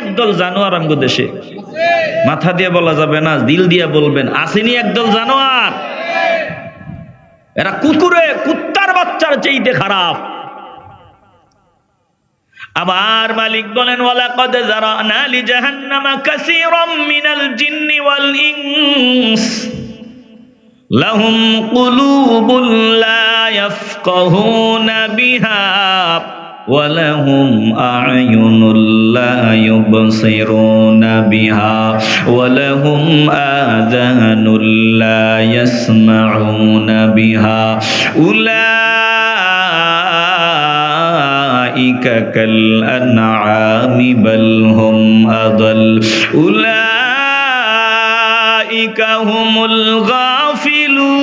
একদল জানোয়ার আমগো দেশে, মাথা দিয়ে বলা যাবে না, দিল দিয়ে বলবেন, আসেনি একদল জানোয়ার। এরা কুত্তার বাচ্চার চাইতে খারাপ। আবার মালিক বলেন, ওয়ালাকাদ যারানা লিজাহান্নামা কাসীরাম মিনাল জিন্নি ওয়াল ইনস লাহুম কুলুবুন লা ইয়াফকাহুনা বিহা ওয়া লাহুম আ'য়ুনুন লা ইউবসিরুনা বিহা ওয়া লাহুম আযানুন লা ইয়াসমাউনা বিহা উলাইকা কাল আনআমি বাল হুম আযাল উলাইকা হুমুল গাফিলুন।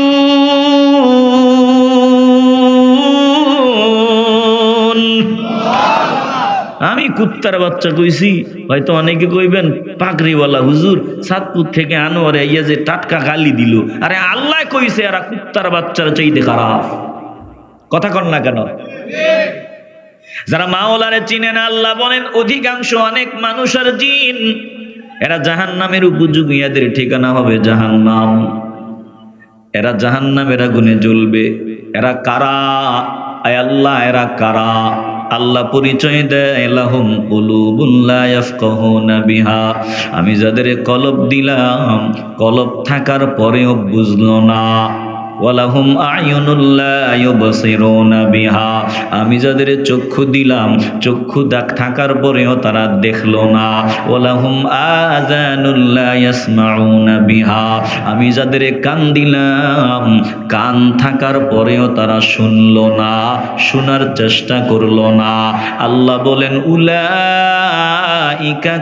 আমি কুত্তার বাচ্চা কইছি, হয়তো অনেকে কইবেন পাগড়িওয়ালা হুজুর সাতপুর থেকে আনোয়ারে আইয়া যে টাটকা গালি দিল। আরে আল্লাহ কইছে এরা কুত্তার বাচ্চার চাইতে খারাপ। কথা কন না কেন? যারা মাওলারে চিনেন, আল্লাহ বলেন অধিকাংশ অনেক মানুষ আর জিন এরা জাহান্নামের উপযোগী, এদের ঠিকানা হবে জাহান্নাম। এরা জাহান্নামের আগুনে জ্বলবে। এরা কারা? আয় আল্লাহ, এরা কারা? আল্লাহ পরিচয় দেয়, লাহুম কুলুবুন লা ইয়াফকাহুনা বিহা। আমি যাদের কলব দিলাম, কলব থাকার পরেও বুঝলো না। ওয়ালাহুম আ'য়ুনুন লা ইউবসিরুনা বিহা। আমি যাদের চক্ষু দিলাম, চক্ষু থাকার পরেও তারা দেখলো না। ওয়ালাহুম আযানুন লা ইয়াসমাউনা বিহা। আমি যাদের কান দিলাম, কান থাকার পরেও তারা শুনলো না, শোনার চেষ্টা করলো না। আল্লাহ বলেন উলাইকা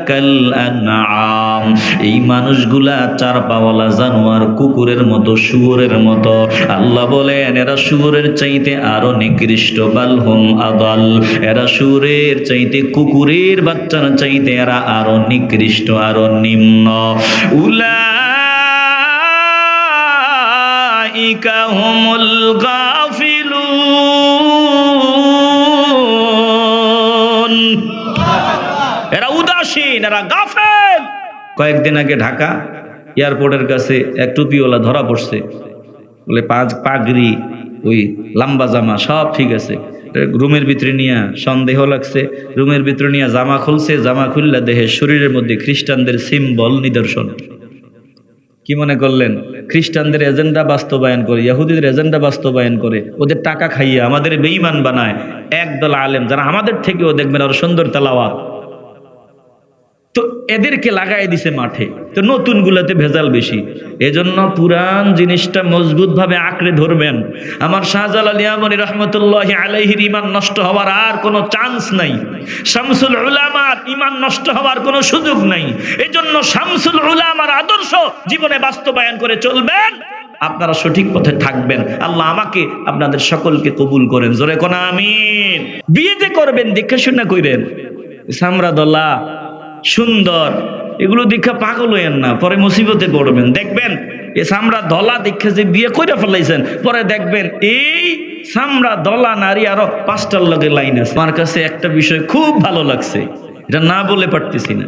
কাল আনআম। এই মানুষগুলা চার পাওয়ালা জানোয়ার, কুকুরের মতো, শুয়োরের মতো। আল্লাহ বলেন এরা শুয়োরের চাইতে আরো নিকৃষ্ট। বালহুম আদাল। এরা শুয়োরের চাইতে, কুকুরের বাচ্চার চাইতে এরা আরো নিকৃষ্ট, আরো নিম্ন। উলাইকা হুমুল গাফিলুন। এরা উদাসীন, এরা গাফেল। কয়েকদিন আগে ঢাকা এয়ারপোর্টের কাছে এক টুপিওয়ালা ধরা পড়ছে। বলে পাগড়ি, ওই লম্বা জামা সব ঠিক আছে, রুমের ভিতরে নিয়ে সন্দেহ লাগছে, রুমের ভিতরে নিয়ে জামা খুলছে, জামা খুললে দেহে শরীরের মধ্যে খ্রিস্টানদের সিম্বল, নিদর্শন। কি মনে করলেন খ্রিস্টানদের এজেন্ডা বাস্তবায়ন করে, ইহুদিদের এজেন্ডা বাস্তবায়ন করে, ওদের টাকা খাইয়ে আমাদের বেঈমান বানায় একদল আলেম, যারা আমাদের থেকেও দেখবেন আরো সুন্দর তেলাওয়াত। তো এদেরকে লাগাই দিছে মাঠে। তো নতুন গুলাতে ভেজাল বেশি, এজন্য পুরান জিনিসটা মজবুত ভাবে আঁকড়ে ধরবেন। আমার শাহজালাল ইয়ামানি রহমতুল্লাহি আলাইহির ঈমান নষ্ট হওয়ার আর কোনো চান্স নাই। শামসুল উলামার ঈমান নষ্ট হওয়ার কোনো সুযোগ নাই। এজন্য শামসুল উলামার আদর্শ জীবনে বাস্তবায়ন করে চলবেন, আপনারা সঠিক পথে থাকবেন। আল্লাহ আমাকে আপনাদের সকলকে কবুল করেন, জোরে কোন আমিন। বিয়ে যে করবেন দেখে শুনে কইরেন, সামরা দলা সুন্দর এগুলো দীক্ষা পাগল হইয়েন না, পরে মুসিবতে পড়বেন। দেখবেন এই সামরা দলা দীক্ষা যে বিয়ে কইরা ফেলাইছেন, পরে দেখবেন এই সামরা দলা নারী আরো 5টার লগে লাইন আছে। আমার কাছে একটা বিষয় খুব ভালো লাগছে, এটা না বলে পারতেছি না।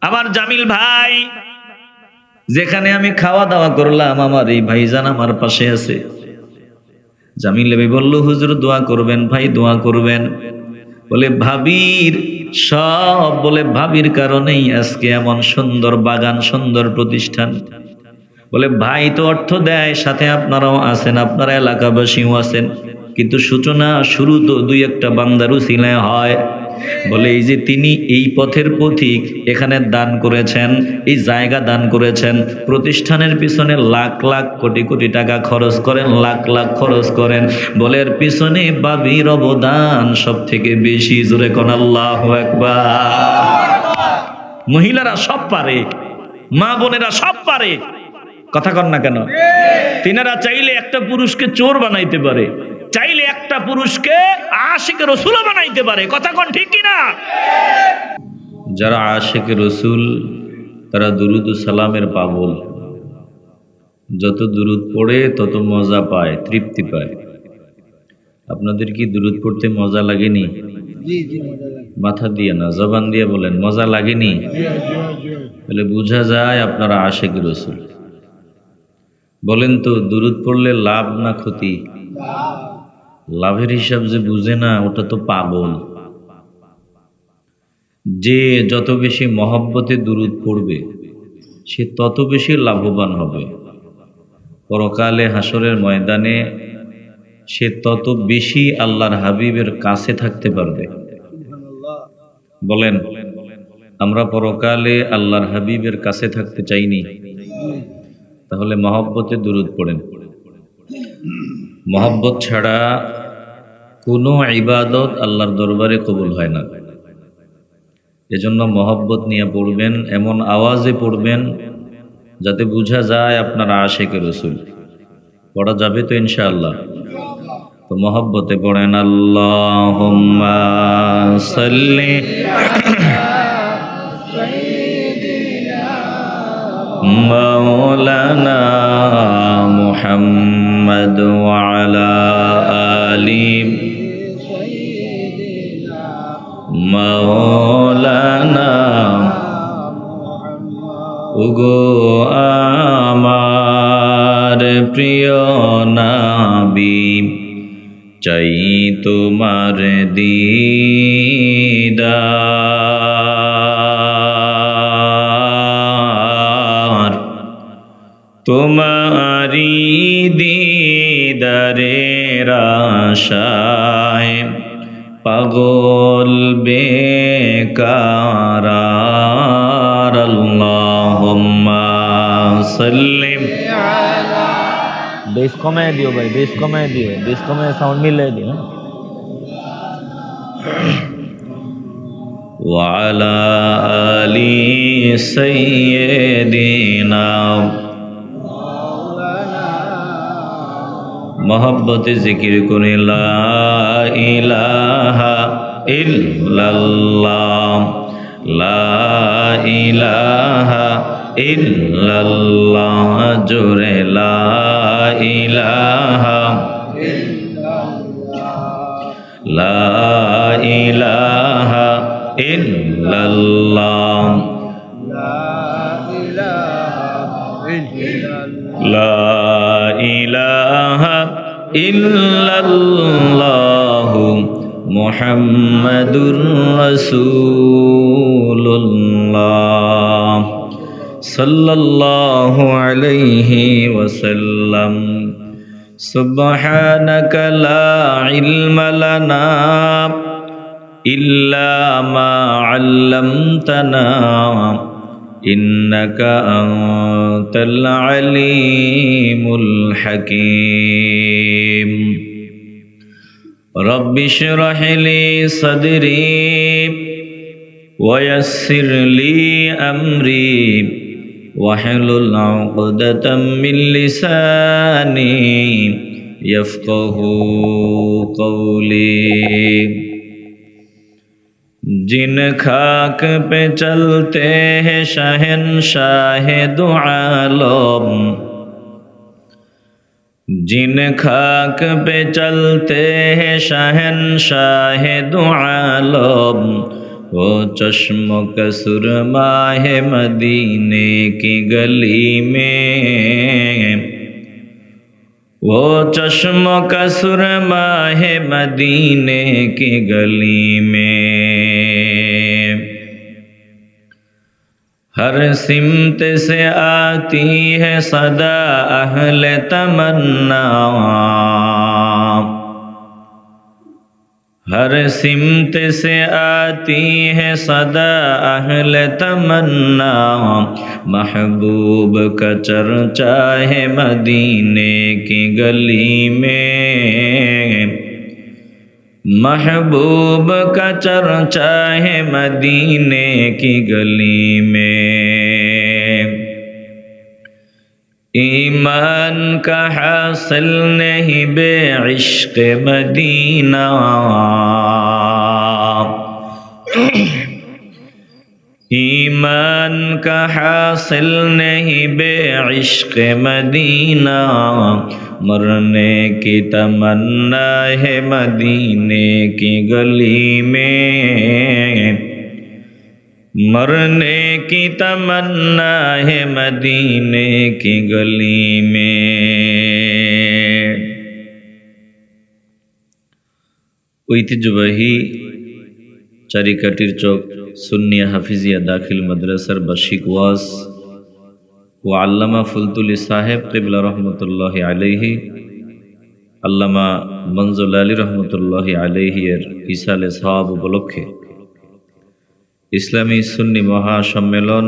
আমার জামিল ভাই, যেখানে আমি খাওয়া দাওয়া করলাম, আমার এই ভাইজান আমার পাশে আছে। জামিল ভাই বলল, হুজুর দোয়া করবেন ভাই, দোয়া করবেন। বলে ভাবির সব, বলে ভাবির কারণেই আজকে এমন সুন্দর বাগান, সুন্দর প্রতিষ্ঠান। বলে ভাই তো অর্থ দেয়, সাথে আপনারাও আছেন, আপনারা এলাকাবাসীও আছেন, কিন্তু সূচনা শুরু তো 2-1টা বান্দার উসিলায় হয়। বলে এই যে তিনি এই পথের পথিক, এখানে দান করেছেন, এই জায়গা দান করেছেন, প্রতিষ্ঠানের পিছনে লাখ লাখ কোটি কোটি টাকা খরচ করেন, লাখ লাখ খরচ করেন। বলে এর পিছনে বাবির অবদান সব থেকে বেশি। জোরে কোন আল্লাহু আকবার। মহিলারা সব পারে, মা বোনেরা সব পারে, কথা কন না কেন? তিনারা চাইলে একটা পুরুষকে চোর বানাইতে পারে, চাইলে একটা পুরুষকে আশিক রসুল বানাইতে পারে, কথা কন ঠিক কিনা? যারা আশিক রসুল তারা দুরুদ ও সালামের পাগল। যত দুরুদ পড়ে তত মজা পায়, তৃপ্তি পায়। আপনাদের কি দুরুদ পড়তে মজা লাগেনি? জি জি, মজা লাগে। মাথা দিয়ে না, জবান দিয়ে বলেন, মজা লাগেনি? বলে বোঝা যায় আপনারা আশিক রাসূল। বলেন তো দুরূদ পড়লে লাভ না ক্ষতি? লাভের হিসাব যে বুঝে না ওটা তো পাগল। যে যত বেশি মহব্বতে দুরূদ পড়বে সে তত বেশি লাভবান হবে। পরকালে হাসরের ময়দানে সে তত বেশি আল্লাহর হাবিবের কাছে থাকতে পারবে। বলেন, আমরা পরকালে আল্লাহর হাবিবের কাছে থাকতে চাইনি? তাহলে মহব্বতে দুরূদ পড়েন। মহব্বত ছাড়া কোনো ইবাদত আল্লাহর দরবারে কবুল হয় না। এজন্য মহব্বত নিয়ে পড়বেন, এমন আওয়াজে পড়বেন যাতে বোঝা যায় আপনারা আশিকে রাসূল। পড়া যাবে তো ইনশাআল্লাহ? তো মহব্বতে পড়েন, আল্লাহুম্মা সাল্লি মাওলানা মুহাম্মদ ওয়া আলা আলি মাওলানা। ওগো আমার প্রিয় নবী, চাই তোমার দিদার, তোমারি দিদারের আশায় পাগল বেকার। আল্লাহুম্মা সাল্লি। বেশ কমায় দিও ভাই, বেশ কমায় দিও, বেশ কমায় সাউন্ড মিলিয়ে দিও। ওয়া আলা আলি সাইয়্যিদিনা। মহব্বতে জিকির করে লা ইলাহা ইল্লাল্লাহ, লা ইলাহা ইল্লাল্লাহ, জোরে লা ইলাহা, লা ইলাহা ইল্লাল্লাহ, লা ইলাহা ইল্লাল্লাহ মুহাম্মাদুর রাসূলুল্লাহ সাল্লাল্লাহু আলাইহি ওয়াসাল্লাম। সুবহানাকা লা ইলমা লানা ইল্লা মা আল্লামতানা ইন্নাকা আনতাল আলিমুল হাকীম। রব্বি ইশরাহ লি সাদরি ওয়া ইয়াসসির লি আমরি ওয়াহলুল উকদাতাম মিন লিসানি ইয়াফকাহু কওলি। जिन खाक पे चलते हैं शहंशाह दो आलम, जिन खाक पे चलते हैं शहंशाह दो आलम, वो चश्मों का सुरमा है मदीने की गली में, वो चश्मों का सुरमा है मदीने की गली में। हर सिमत से आती है सदा अहले तमन्ना, हर सिमत से आती है सदा अहले तमन्ना, महबूब का चर्चा है मदीने की गली में, महबूब का चर्चा है मदीने की गली में। ईमान का हासिल नहीं बेइश्क़ मदीना, ईमान का हासिल नहीं बेइश्क मदीना, मरने की तमन्ना है मदीने की गली में, मरने की तमन्ना है मदीने की गली में। ঐতিহ্যবাহী চারিকাটির চক সুন্নিয়া হাফিজিয়া দাখিল মাদ্রাসার বার্ষিক ওয়াজ ও আল্লামা ফুলতুলি সাহেব কিবলা রহমতুল্লাহি আলাইহি, আল্লামা মনজুর আলী রহমতুল্লাহি আলাইহি এর ইসালে সওয়াব উপলক্ষে ইসলামী সুন্নি মহাসম্মেলন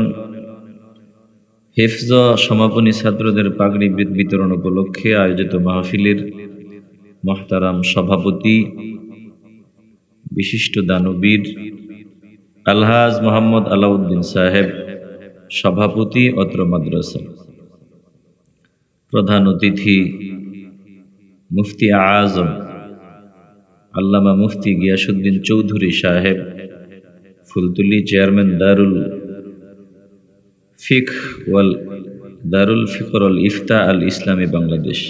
হিফজ সমাপনী ছাত্রদের পাগড়ি বিতরণ উপলক্ষে আয়োজিত মাহফিলের মুহতারাম সভাপতি বিশিষ্ট দানবীর আলহাজ মোহাম্মদ আলাউদ্দিন সাহেব সভাপতি অত্র মাদ্রাসা, প্রধান অতিথি মুফতি আজম আল্লামা মুফতি গিয়াসউদ্দিন চৌধুরী সাহেব ফুলতুলি, চেয়ারম্যান দারুল ফিকর ওয়াল ইফতা আল ইসলামী বাংলাদেশ,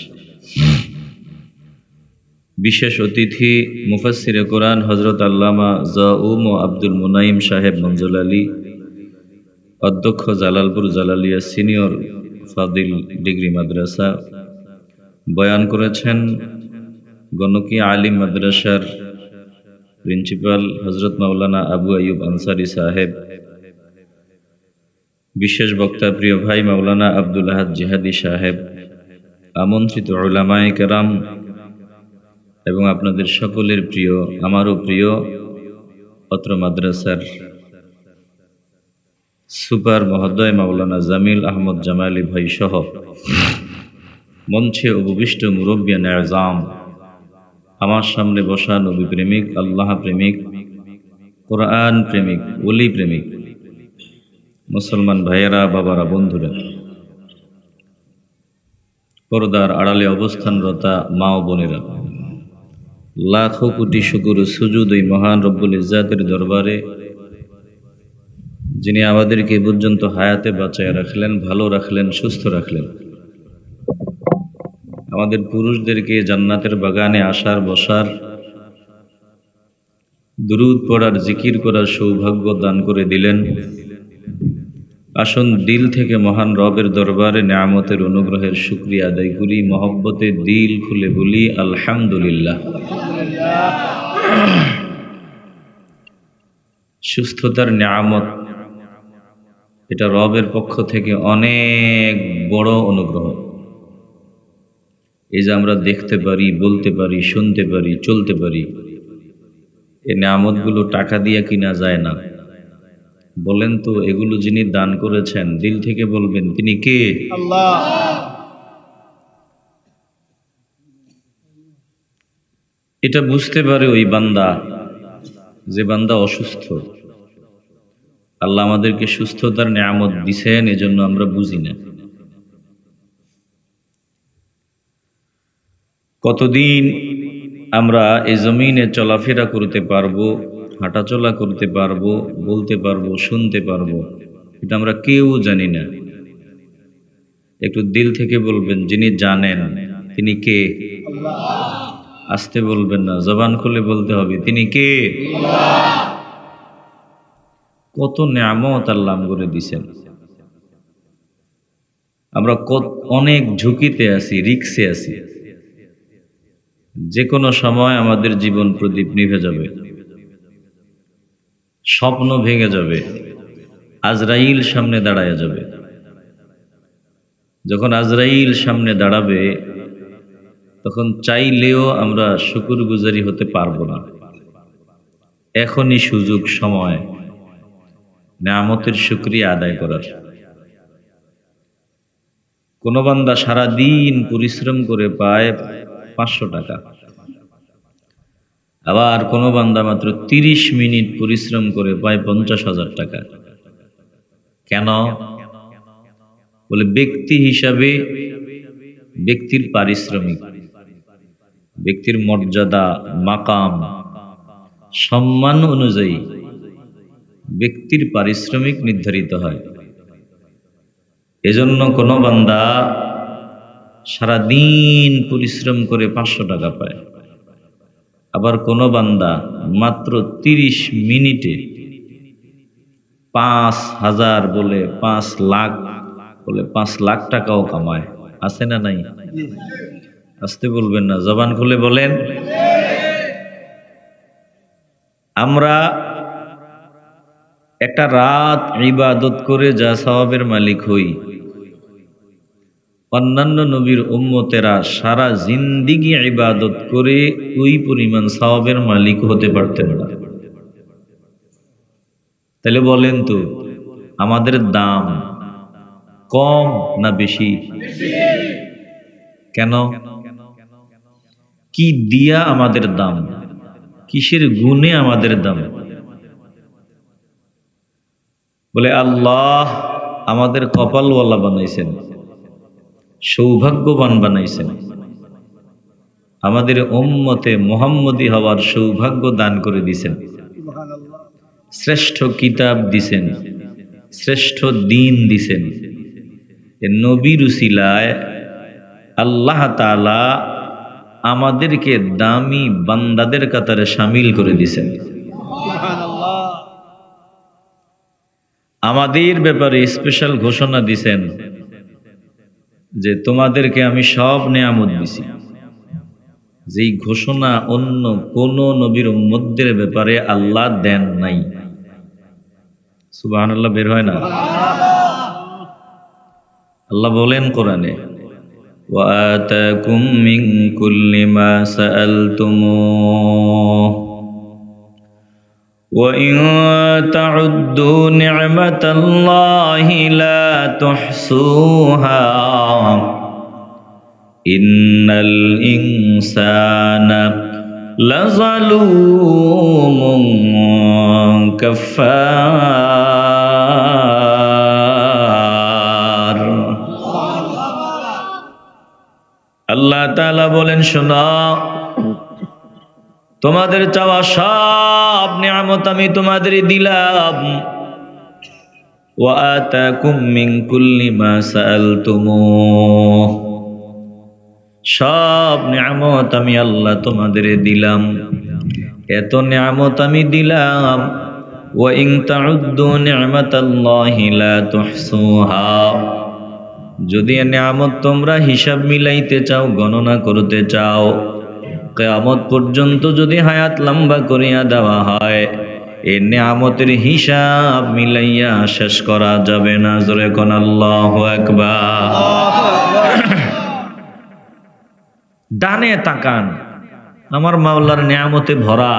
বিশেষ অতিথি মুফাসসিরে কোরআন হযরত আল্লামা জাউম ও আব্দুল মুনাইম সাহেব মনজুর আলী, অধ্যক্ষ জালালপুর জালালিয়া সিনিয়র ফাদিল ডিগ্রি মাদ্রাসা। বয়ান করেছেন গণকি আলিম মাদ্রাসার প্রিন্সিপাল হযরত মাওলানা আবু আইয়ুব আনসারী সাহেব। বিশেষ বক্তা প্রিয় ভাই মাওলানা আব্দুল আহাদ জিহাদি সাহেব, আমন্ত্রিত উলামায়ে কেরাম এবং আপনাদের সকলের প্রিয়, আমারও প্রিয় অত্র মাদ্রাসার সুপার মহোদয় মাওলানা জামিল আহমদ জামালি ভাই সহ মঞ্চে উপবিষ্ট মুরব্বিয়ান আযম, আমার সামনে বসা নবী প্রেমিক, আল্লাহ প্রেমিক, কোরআন প্রেমিক, ওলি প্রেমিক মুসলমান ভাইয়েরা, বাবারা, বন্ধুরা, পর্দার আড়ালে অবস্থানরতা মা ও বোনেরা, লাখো কোটি শুকর ও সুজুদ ওই মহান রব্বুল ইজ্জাতের দরবারে যিনি আমাদেরকে এ পর্যন্ত হায়াতে বাঁচায় রাখলেন, ভালো রাখলেন, সুস্থ রাখলেন, আমাদের পুরুষদেরকে জান্নাতের বাগানে আসার, বসার, দুরূদ পড়ার, জিকির করার সৌভাগ্য দান করে দিলেন। আসুন দিল থেকে মহান রবের দরবারে নেয়ামতের অনুগ্রহের শুকরিয়া আদায় করি, মহব্বতে দিল খুলে বলি আলহামদুলিল্লাহ। সুস্থতার নেয়ামত এটা রবের পক্ষ থেকে অনেক বড় অনুগ্রহ। এই যে আমরা দেখতে পারি, বলতে পারি, শুনতে পারি, চলতে পারি, এই নেয়ামতগুলো টাকা দিয়ে কিনা যায় না। বলেন তো, এগুলো যিনি দান করেছেন দিল থেকে বলবেন তিনি কে? আল্লাহ। এটা বুঝতে পারে ওই বান্দা যে বান্দা অসুস্থ। আল্লাহ আমাদেরকে সুস্থতার নেয়ামত দিছেন, এজন্য আমরা বুঝি না। কতদিন আমরা এই জমিনে চলাফেরা করতে পারবো, হাঁটাচলা করতে পারবো, বলতে পারবো, শুনতে পারবো, এটা আমরা কেউ জানি না। একটু দিল থেকে বলবেন যিনি জানেন তিনি কে? আসতে বলবেন না, জবান খুলে বলতে হবে তিনি কে? কত নেয়ামত আল্লাহ করে দিছেন। আমরা অনেক ঝুঁকিতে আছি, রিস্কে আছি। যে কোনো সময় আমাদের জীবন প্রদীপ নিভে যাবে, স্বপ্ন ভেঙে যাবে, আজরাইল সামনে দাঁড়ায় যাবে। যখন আজরাইল সামনে দাঁড়াবে তখন চাইলেও আমরা শুকরগুজারি হতে পারবো না। এখনই সুযোগ, সময় নেয়ামতের শুকরিয়া আদায় করার। কোন বান্দা সারা দিন পরিশ্রম করে পায় 500 টাকা, আবার কোন বান্দা মাত্র 30 মিনিট পরিশ্রম করে পায় 50,000 টাকা। কেন? বলে ব্যক্তি হিসাবে ব্যক্তির পারিশ্রমিক, ব্যক্তির মর্যাদা, মাকাম, সম্মান অনুযায়ী ব্যক্তির পারিশ্রমিক নির্ধারিত হয়। এজন্য কোনো বান্দা সারাদিন পরিশ্রম করে 500 টাকা পায়, আবার কোনো বান্দা মাত্র 30 মিনিটে 5,000 বলে 5 লাখ বলে 5 লাখ টাকাও কামায়। আছে না নাই? আসতে বলবেন না, জবান খুলে বলেন। আমরা একটা রাত ইবাদত করে যা সওয়াবের মালিক হই, অন্যান্য নবীর উম্মতেরা সারা জিন্দিগি ইবাদত করে ওই পরিমাণ সওয়াবের মালিক হতে পারতেন না। তাহলে বলেন তো, আমাদের দাম কম না বেশি? কেন? কি দিয়া আমাদের দাম? কিসের গুণে আমাদের দাম? বলে আল্লাহ আমাদের কপালওয়ালা বানাইছেন, সৌভাগ্যবান বানাইছেন, আমাদের উম্মতে মুহাম্মদী হওয়ার সৌভাগ্য দান করে দিছেন, শ্রেষ্ঠ কিতাব দিছেন, শ্রেষ্ঠ দ্বীন দিছেন। নবীর উসিলায় আল্লাহ তাআলা আমাদেরকে দামি বান্দাদের কাতারে শামিল করে দিছেন। আমাদের ব্যাপারে স্পেশাল ঘোষণা দিছেন যে তোমাদেরকে আমি সব নেয়ামত দিছি, যেই ঘোষণা অন্য কোন নবীর উম্মতদের ব্যাপারে আল্লাহ দেন নাই। সুবহানাল্লাহ বের হয় না? আল্লাহ বলেন কোরআনে, ওয়া আতাকুম মিন কুল্লি মা সাআলতুমুহ ওয়া ইন তাউদ্দু নি'মাতাল্লাহি লা তুহসুহা ইন্নাল ইনসানা লাযালুমুন কাফফার। আল্লাহ তাআলা বলেন, শোনো, তোমাদের চাওয়া সব নিয়ামত আমি তোমাদের দিলাম। ওয়া আতাকুম মিন কুল্লি মা সাআলতুমুহ, সব নিয়ামত আমি আল্লাহ তোমাদের দিলাম। এত নিয়ামত আমি দিলাম, ওয়া ইন তাউদ্দু নি'মাতাল্লাহি লা তুহসুহা, যদি নিয়ামত তোমরা হিসাব মিলাইতে চাও, গণনা করতে চাও, কিয়ামত পর্যন্ত যদি হায়াত লম্বা করিয়া দেওয়া হয়, এই নিয়ামতের হিসাব মিলাইয়া শেষ করা যাবে না। জোরে কোন আল্লাহু আকবার। ডানে তাকান, আমার মাওলার নিয়ামতে ভরা।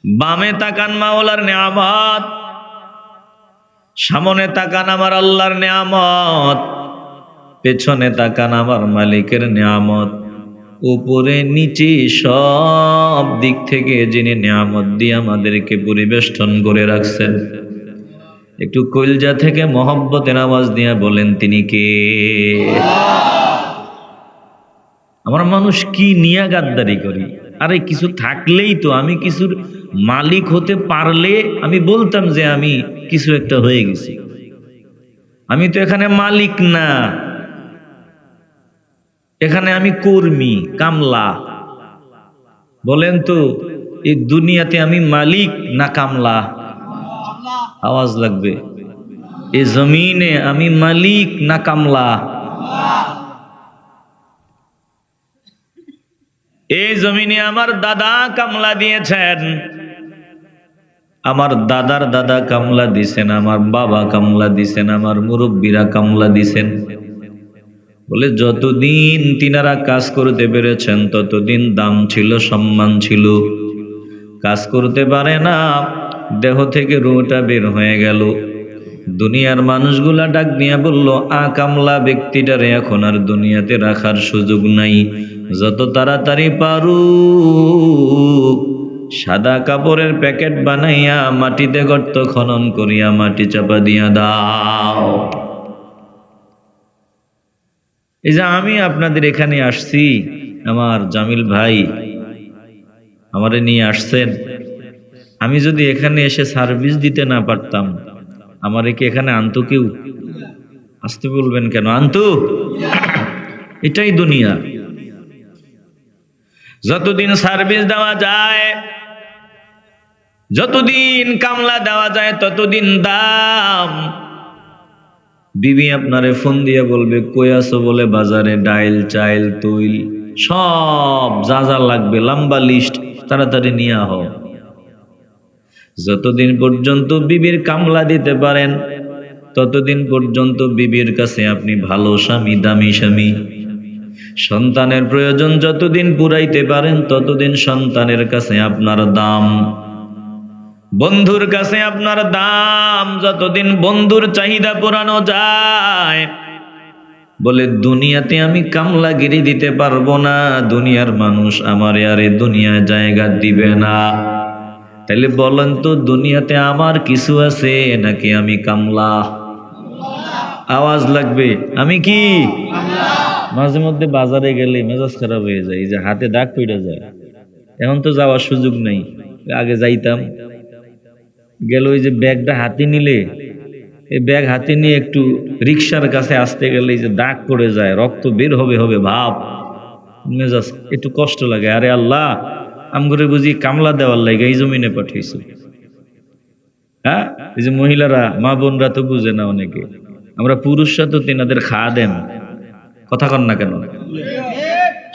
বামে তাকান, মাওলার নিয়ামত। সামনে তাকান, আমার আল্লাহর নিয়ামত। পেছনে তাকান, আমার মালিকের নিয়ামত। উপরে নিচে সব দিক থেকে যিনি নিয়ামত দিয়ে আমাদেরকে পরিবেষ্টন করে রাখছেন, একটু কলজা থেকে মহব্বতের আওয়াজ দিয়ে বলেন, তিনি কে? আমরা মানুষ কি নিয়ে গাদ্দারি করি? আরে কিছু থাকলেই তো, আমি কিছুর মালিক হতে পারলে আমি বলতাম যে আমি কিছু একটা হয়ে গেছি। আমি তো এখানে মালিক না, এখানে আমি কর্মী, কামলা। বলেন তো, এই দুনিয়াতে আমি মালিক না কামলা? আওয়াজ লাগবে। এই জমিনে আমি মালিক না কামলা? এই জমিনে আমার দাদা কামলা দিয়েছেন, আমার দাদার দাদা কামলা দিছেন, আমার বাবা কামলা দিছেন, আমার মুরব্বীরা কামলা দিছেন। বলে যতদিন তিনারা কাজ করতে পেরেছেন ততদিন দাম ছিল, সম্মান ছিল। কাজ করতে পারে না, দেহ থেকে রুহটা বের হয়ে গেল। দুনিয়ার মানুষগুলা ডাক দিয়া বলল, কামলা ব্যক্তিটারে এখন আর দুনিয়াতে রাখার সুযোগ নাই। যত তাড়াতাড়ি পারু সাদা কাপড়ের প্যাকেট বানাইয়া মাটিতে গর্ত খনন করিয়া মাটি চাপা দিয়া দাও। এই যে আমি আপনাদের এখানে আসছি, আমার জামিল ভাই আমারে নিয়ে আসছেন, আমি যদি এখানে এসে সার্ভিস দিতে না পারতাম, আমারে কি এখানে আনতো কেউ? আসতে বলবেন কেন, আনতো? এটাই দুনিয়া। যতদিন সার্ভিস দেওয়া যায়, যতদিন কামলা দেওয়া যায়, ততদিন দাম। বিবি আপনারে ফোন দিয়ে বলবে কই আছো, বলে বাজারে ডাইল চাইল তৈল সব যা যা লাগবে লম্বা লিস্ট, তাড়াতাড়ি নিয়ে আহ। যতদিন পর্যন্ত বিবির কামলা দিতে পারেন, ততদিন পর্যন্ত বিবির কাছে আপনি ভালো স্বামী, দামি স্বামী। সন্তানের প্রয়োজন যতদিন পুরাইতে পারেন, ততদিন সন্তানের কাছে আপনার দাম। বন্ধুর কাছে আপনার দাম, যতদিন বন্ধুর চাহিদা পুরানো যায়। বলে দুনিয়াতে আমি কামলাগিরি দিতে পারবো না, দুনিয়ার মানুষ আমার আরে দুনিয়া জায়গা দিবে না। তাইলে বলেন তো, দুনিয়াতে আমার কিছু আছে নাকি আমি কামলা? আওয়াজ লাগবে, আমি কি? মাঝে মধ্যে বাজারে গেলে মেজাজ খারাপ হয়ে যায়, এই যে হাতে দাগ পড়ে যায়। এখন তো যাওয়ার সুযোগ নেই, আগে যাইতাম। গেল ওই যে ব্যাগটা হাতে নিলে, এই ব্যাগ হাতে নিয়ে একটু রিক্সার কাছে আসতে গেলে এই যে দাগ পড়ে যায়, রক্ত বের হবে হবে ভাব, মেজাজ একটু কষ্ট লাগে। আরে আল্লাহ, আমগরে বুঝি কামলা দেওয়ার লাগে এই জমিনে পাঠিয়েছে? হ্যাঁ, এই যে মহিলারা, মা বোনরা তো বুঝে না অনেকে, আমরা পুরুষরা তো তেনাদের খাওয়া দেন, কথা কন না কেন?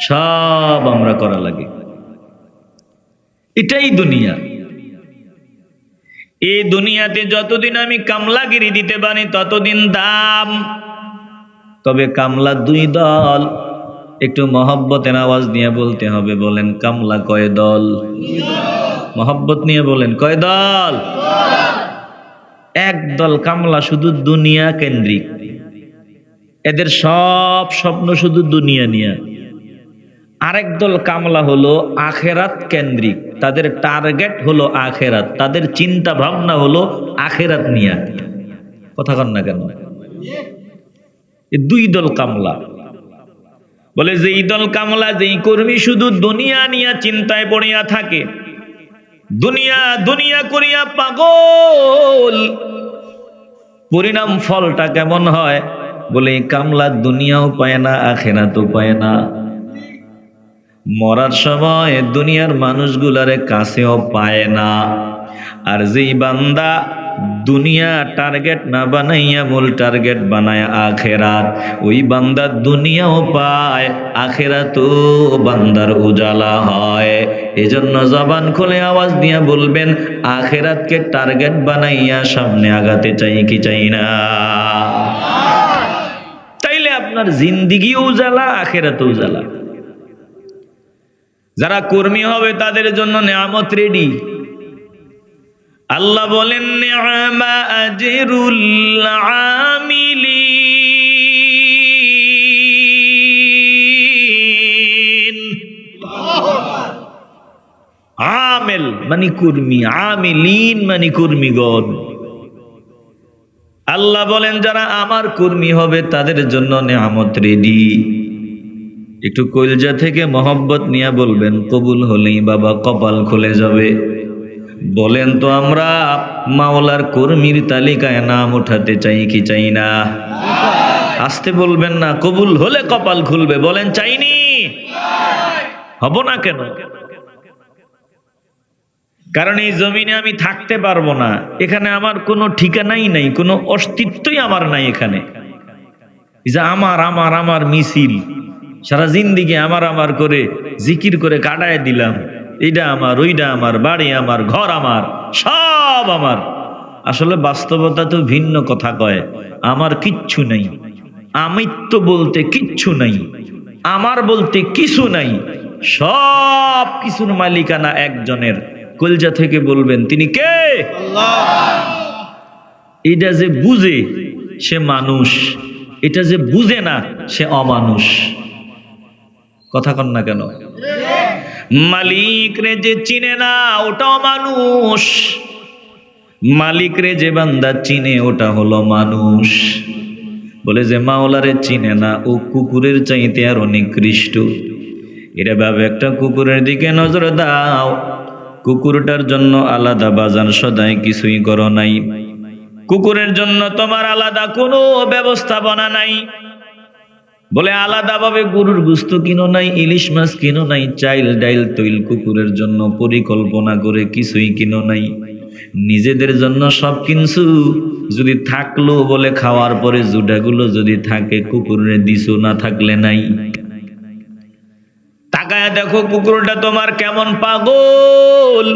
সব আমরা করা লাগে। এটাই দুনিয়া। এই দুনিয়াতে যতদিন আমি কামলাগিরি দিতে পারি ততদিন দাম। তবে কামলা দুই দল, একটু মহব্বতের আওয়াজ নিয়ে বলতে হবে। বলেন কামলা কয় দল? মহব্বত নিয়ে বলেন কয় দল? এক দল কামলা শুধু দুনিয়া কেন্দ্রিক, এদের সব স্বপ্ন শুধু দুনিয়া নিয়ে। আরেক দল কামলা হলো আখেরাত কেন্দ্রিক, তাদের টার্গেট হলো আখেরাত, তাদের চিন্তা ভাবনা হলো আখেরাত নিয়ে। কথা কন না কেন? এই দুই দল কামলা। বলে যেই দল কামলা, যেই কর্মী শুধু দুনিয়া নিয়ে চিন্তায় পড়িয়া থাকে, দুনিয়া দুনিয়া করিয়া পাগল, পরিণাম ফলটা কেমন হয়? বলে কামলা দুনিয়াও পায় না, আখেরাতও পায় না। মরার সময় দুনিয়ার মানুষগুলারে কাছেও পায় না। আর যেই বান্দা দুনিয়া টার্গেট না বানাইয়া মূল টার্গেট বানায় আখেরাত, ওই বান্দা দুনিয়াও পায়, আখেরাতও বান্দার উজালা হয়। এজন্য জবান খুলে আওয়াজ দিয়ে বলবেন, আখেরাতকে টার্গেট বানাইয়া সামনে আগাতে চাই কি চাই না? তাইলে আপনার জিন্দিগিও উজালা, আখেরাতও উজালা। যারা কর্মী হবে তাদের জন্য নিয়ামত রেডি। আল্লাহ বলেন নি'মা আজরুল আমিলিন। আমেল মানে কর্মী, আমিলিন মানে কর্মীগণ। আল্লাহ বলেন যারা আমার কর্মী হবে তাদের জন্য নিয়ামত রেডি। একটু কলজা থেকে মহব্বত নিয়ে বলবেন, কবুল হলেই বাবা কপাল খুলে যাবে। বলেন তো, আমরা মাওলার কর্মীর তালিকায় নাম উঠাতে চাই কি চাই না? আসতে বলবেন না, কবুল হলে কপাল খুলবে। বলেন চাইনি? হব না কেন? কারণ এই জমিনে আমি থাকতে পারবো না, এখানে আমার কোনো ঠিকানাই নাই, কোনো অস্তিত্বই আমার নাই এখানে। যে আমার আমার আমার মিছিল, সারা জিন্দিগি আমার আমার করে জিকির করে কাটায় দিলাম, এইটা আমার, ওইটা আমার, বাড়ি আমার, ঘর আমার, সব আমার। আসলে বাস্তবতা তো ভিন্ন কথা কয়। আমার কিচ্ছু নাই, আমিত্ব বলতে কিচ্ছু নাই, আমার বলতে কিছু নাই। সব কিছুর মালিকানা একজনের। কলজা থেকে বলবেন তিনি কে? আল্লাহ। এটা যে বুঝে সে মানুষ, এটা যে বুঝে না সে অমানুষ। কথা কন না কেন? মালিক রে যে চিনে না ওটা অমানুষ, মালিক রে যে বান্দা চিনে ওটা হলো মানুষ। বলে যে মাওলারে চিনে না ও কুকুরের চাইতে আর নিকৃষ্ট। এরা ভাবে একটা কুকুরের দিকে নজর দাও, কুকুরটার জন্য আলাদা বাজার সদাই কিছুই করো নাই, কুকুরের জন্য তোমার আলাদা কোনো ব্যবস্থাপনা নাই। বলে আলাদাভাবে গরুর গোশত কিনো নাই, ইলিশ মাছ কিনো নাই, চাইল ডাইল তৈল কুকুরের জন্য পরিকল্পনা করে কিছুই কিনো নাই। নিজেদের জন্য সব কিনছু, যদি থাকলো বলে খাওয়ার পরে জুডাগুলো যদি থাকে কুকুরে দিছো, না থাকলে নাই। তাকায় দেখো কুকুরটা তোমার কেমন পাগল।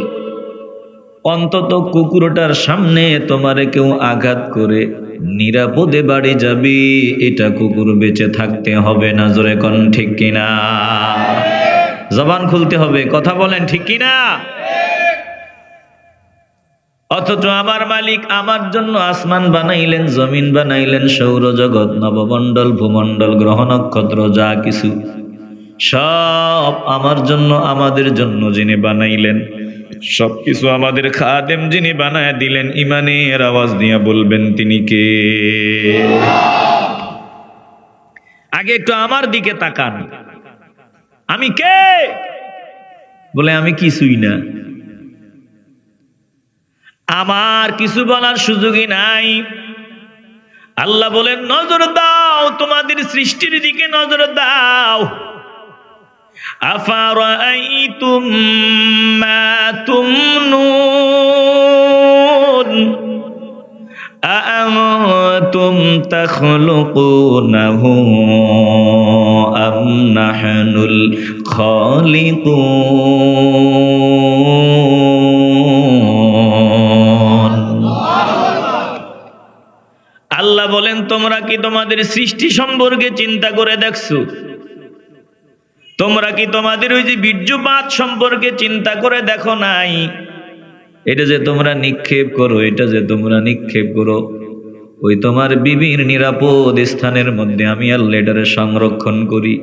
অন্তত কুকুরটার সামনে তোমারে কেউ আঘাত করে নিরাপদে বাড়ি যাবি, এটা কুকুর বেঁচে থাকতে হবে না। জোরে কোন ঠিক কিনা? জবান খুলতে হবে, কথা বলেন ঠিক কিনা? অথচ আমার মালিক আমার জন্য আসমান বানাইলেন, জমিন বানাইলেন, সৌরজগৎ, নবমণ্ডল, ভূমণ্ডল, গ্রহ নক্ষত্র, যা কিছু সব আমার জন্য, আমাদের জন্য যিনি বানাইলেন, সবকিছু আমাদের খাদেম যিনি বানায় দিলেন, ইমানের আওয়াজ দিয়া বলবেন তিনি কে? আগে একটু আমার দিকে তাকান, আমি কে? বলে আমি কিছুই না, আমার কিছু বলার সুযোগই নাই। আল্লাহ বলেন নজর দাও, তোমাদের সৃষ্টির দিকে নজর দাও। আফারাআইতুম মা তুমনুন আআনতুম তাখলুকুনাহু আম নাহনুল খালিকুন। আল্লাহ বলেন তোমরা কি তোমাদের সৃষ্টি সম্পর্কে চিন্তা করে দেখছো? তোমরা কি তোমাদের ওই যে বীর্যপাত সম্পর্কে চিন্তা করে দেখো নাই? এটা যে তোমরা নিক্ষেপ করো, এটা যে তোমরা নিক্ষেপ করো, ওই তোমার বিবির নিরাপদ স্থানের মধ্যে আমি আল্লাহ এটারে সংরক্ষণ করি।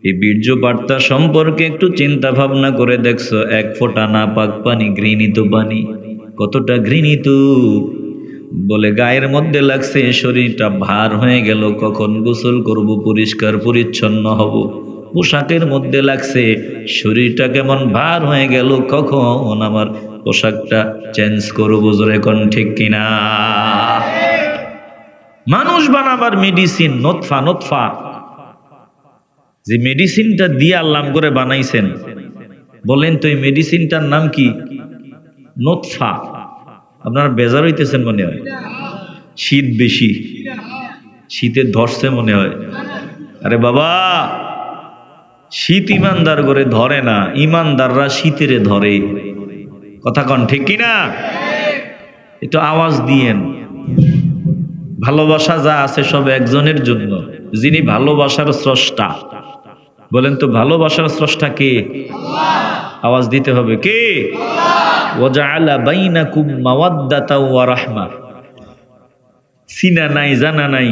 এই বীর্যপাতটা সম্পর্কে একটু চিন্তা ভাবনা করে দেখছো? এক ফোঁটা নাপাক পানি, ঘৃণিত পানি, কতটা ঘৃণিত। বলে গায়ের মধ্যে লাগছে, শরীরটা ভার হয়ে গেল, কখন গোসল করব, পরিষ্কার পরিচ্ছন্ন হব। পোশাকের মধ্যে লাগছে, শরীরটা কেমন ভার হয়ে গেল, কখন আমার পোশাকটা চেঞ্জ করব। জোরে কোন ঠিক কিনা? মানুষ বানাবার মেডিসিন নতফা, নতফা যে মেডিসিনটা দিয়ে আল্লাহ করে বানাইছেন, বলেন তো এই মেডিসিনটার নাম কি? নতফা। আপনারা বেজার হইতেছেন মনে হয়, শীত বেশি, শীতে ধরছে মনে হয়। আরে বাবা, শীত ইমানদার করে ধরে না, ইমানদাররা শীতের ধরে। কথা কন ঠিক কিনা? একটু আওয়াজ দিয়েন। ভালোবাসা যা আছে সব একজনের জন্য, যিনি ভালোবাসার স্রষ্টা। বলেন তো ভালোবাসার স্রষ্টা কে? আওয়াজ দিতে হবে, কে? ওয়াজআলা বাইনাকুম মাওয়াদ্দাতাও ওয়া রাহমা। সিনা নাই, জানা নাই,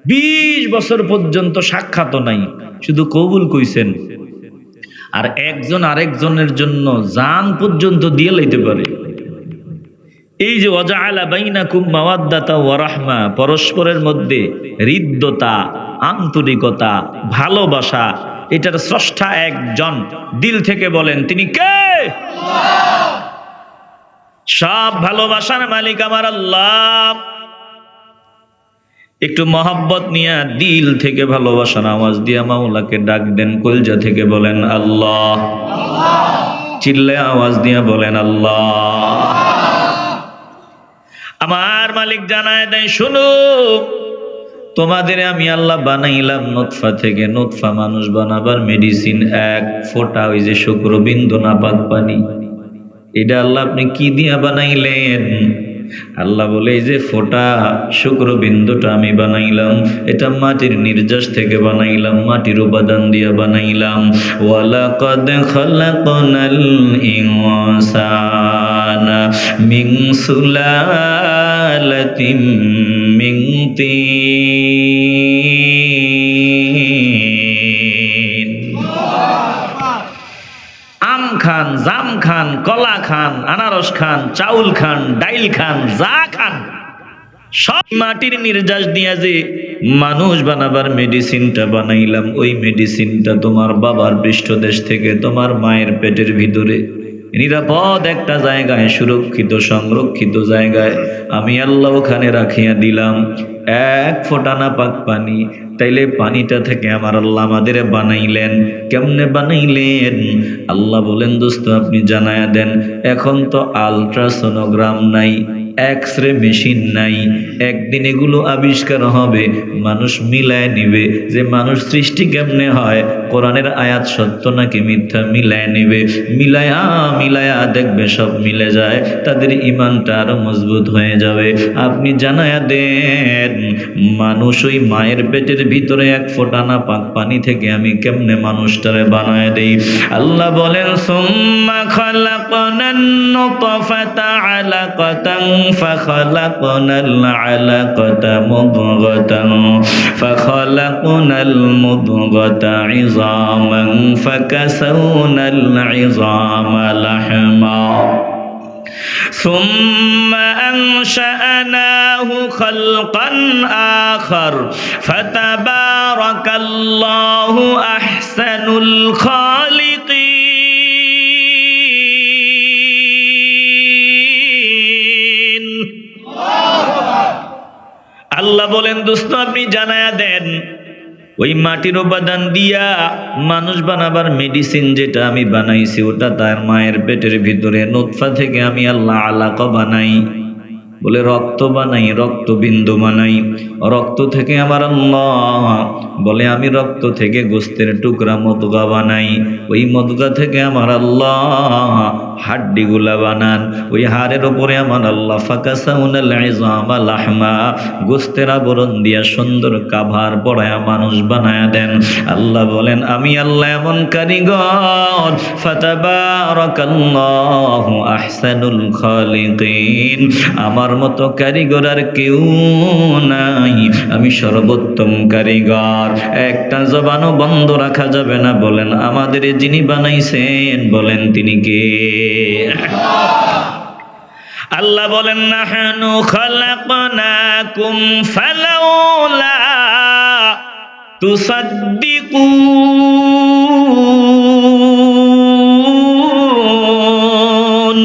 20 বছর পর্যন্ত সাক্ষাৎ নাই, শুধু কবুল কইছেন। আর একজন আরেকজনের জন্য জান পর্যন্ত দিয়ে লইতে পারে। এই যে ওয়াজআলা বাইনাকুম মাওয়াদ্দাতা ওয়া রাহমা, পরস্পরের মধ্যে হৃদ্যতা, আন্তরিকতা, ভালোবাসা, এটার স্রষ্টা একজন। দিল থেকে বলেন তিনি কে? সব ভালোবাসার মালিক আমার আল্লাহ। একটু মহব্বত নিয়ে দিল থেকে ভালোবাসার আওয়াজ দিয়ে মাওলাকে ডাক দেন, কলজা থেকে বলেন আল্লাহ। চিল্লায় আওয়াজ দিয়ে বলেন আল্লাহ। আমার মালিক জানায় দেয়, শোনো, তোমাদের আমি আল্লাহ বানাইলাম নতফা থেকে। নতফা মানুষ বানাবার মেডিসিন, এক ফোঁটা ওই যে শুক্রবিন্দু নাপাক পানি, এটা আল্লাহ আপনি কি দিয়া বানাইলেন? আল্লাহ বলে এই যে ফোঁটা শুক্রবিন্দুটা আমি বানাইলাম, এটা মাটির নির্যাস থেকে বানাইলাম, মাটির উপাদান দিয়া বানাইলাম। ওয়ালাকাদ খালাকনাল ইনসানা মিন সুলালাতিম মিন তিন। আম খান, জাম খান, কলা খান, আনারস খান, চাউল খান, ডাইল খান, যা খান, সব মাটির নির্যাস দিয়া যে মানুষ বানাবার মেডিসিনটা বানাইলাম, ওই মেডিসিনটা তোমার বাবার পৃষ্ঠদেশ থেকে, তোমার মায়ের পেটের ভিতরে নিরাপদ একটা জায়গায়, সুরক্ষিত সংরক্ষিত জায়গায় আমি আল্লাহ ওখানে রাখিয়া দিলাম। এক ফোঁটা না পাক পানি। তাইলে পানিটা থেকে আমার আল্লাহ আমাদের বানাইলেন। কেমনে বানাইলেন? আল্লাহ বলেন, দোস্ত আপনি জানায়া দেন। এখন তো আলট্রাসোনোগ্রাম নাই, এক্স-রে মেশিন নাই। একদিন এগুলো আবিষ্কার হবে, মানুষ মিলায় নিবে যে মানুষ সৃষ্টি কেমনে হয়, কোরআনের আয়াত সত্য নাকি মিথ্যা মিলায় নিবে। মিলায়া মিলায়া দেখবে সব মিলে যায়, তাদের ঈমানটা আরো মজবুত হয়ে যাবে। আপনি জানায়া দেন, মানুষ ওই মায়ের পেটের ভিতরে এক ফোঁটা না পাক পানি থেকে আমি কেমনে মানুষটারে বানায় দেই। আল্লাহ বলেন, সুম্মা খালাকনান নুতফাতা আলাকাতান ফাখালাকনাল আলাকাতা মুদগাতান ফাখালাকনাল মুদগাতা ইযামান ফাকাসাওনাল ইযামা লাহমা ثم أنشأناه خلقا آخر فتبارك الله أحسن الخالقين আল্লাহ বলেন, দোস্ত আপনি জানায়া দেন, ওই মাটির উপাদান দিয়া মানুষ বানাবার মেডিসিন যেটা আমি বানাইছি, ওটা তার মায়ের পেটের ভিতরে নুতফা থেকে আমি আল্লাহ আলাকা বানাই। বলে রক্ত বানাই, রক্তবিন্দু বানাই। রক্ত থেকে আমার আল্লাহ বলে আমি রক্ত থেকে গোস্তের টুকরা মদগা বানাই। ওই মদগা থেকে আমার আল্লাহ হাড্ডিগুলা বানান। ওই হাড়ের উপরে আমার আল্লাহ ফাকাসাউনাল ইযামা লাহমা, গোস্তের আবরণ দিয়া সুন্দর কাভার পড়ায়া মানুষ বানায়া দেন। আল্লাহ বলেন, আমি আল্লাহ এমন কারিগর, ফাতাবারাকাল্লাহু আহসানুল খালিকিন, আমার মতো কারিগর আর কেউ নাই, আমি সর্বোত্তম কারিগর। একটা জবানও বন্ধ রাখা যাবে না। বলেন, আমাদের যিনি বানাইছেন, বলেন তিনি কে? আল্লাহ বলেন, নাহনু খালাকনাকুম ফালাউলা তুসাদ্দিকুন।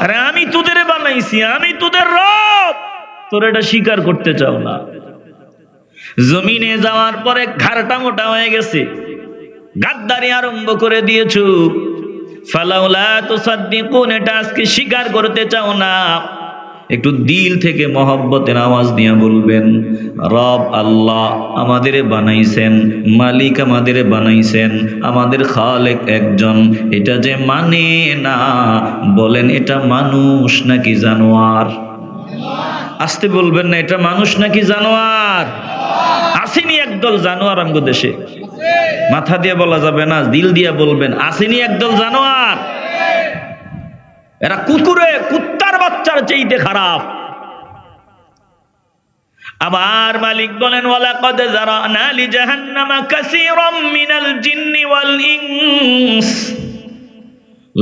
আরে আমি তোদের বানাইছি, আমি তোদের রব, তোর এটা স্বীকার করতে চাও না। জমিনে যাওয়ার পরে ঘাড়টা মোটা হয়ে গেছে, গাদ্দারি আরম্ভ করে দিয়েছো। ফালাউলা তুসাদ্দিকুন, এটা আজকে স্বীকার করতে চাও না। একটু দিল থেকে মহব্বতের আওয়াজ দিয়ে বলবেন, রব আল্লাহ আমাদের বানাইছেন, মালিক আমাদের বানাইছেন, আমাদের খালেক একজন। এটা যে মানে না, বলেন এটা মানুষ নাকি জানোয়ার? আসতে বলবেন না, এটা মানুষ নাকি জানোয়ার? আসেনি একদল জানোয়ার আমগো দেশে, মাথা দিয়ে বলা যাবে না, দিল দিয়ে বলবেন, আসেনি একদল জানোয়ার। এরা কুত্তার বাচ্চার চাইতে খারাপ। আবার মালিক বলেন, ওয়ালাকাদ যারানা লিজাহান্নামা কাসীরাম মিনাল জিন্নি ওয়াল ইনস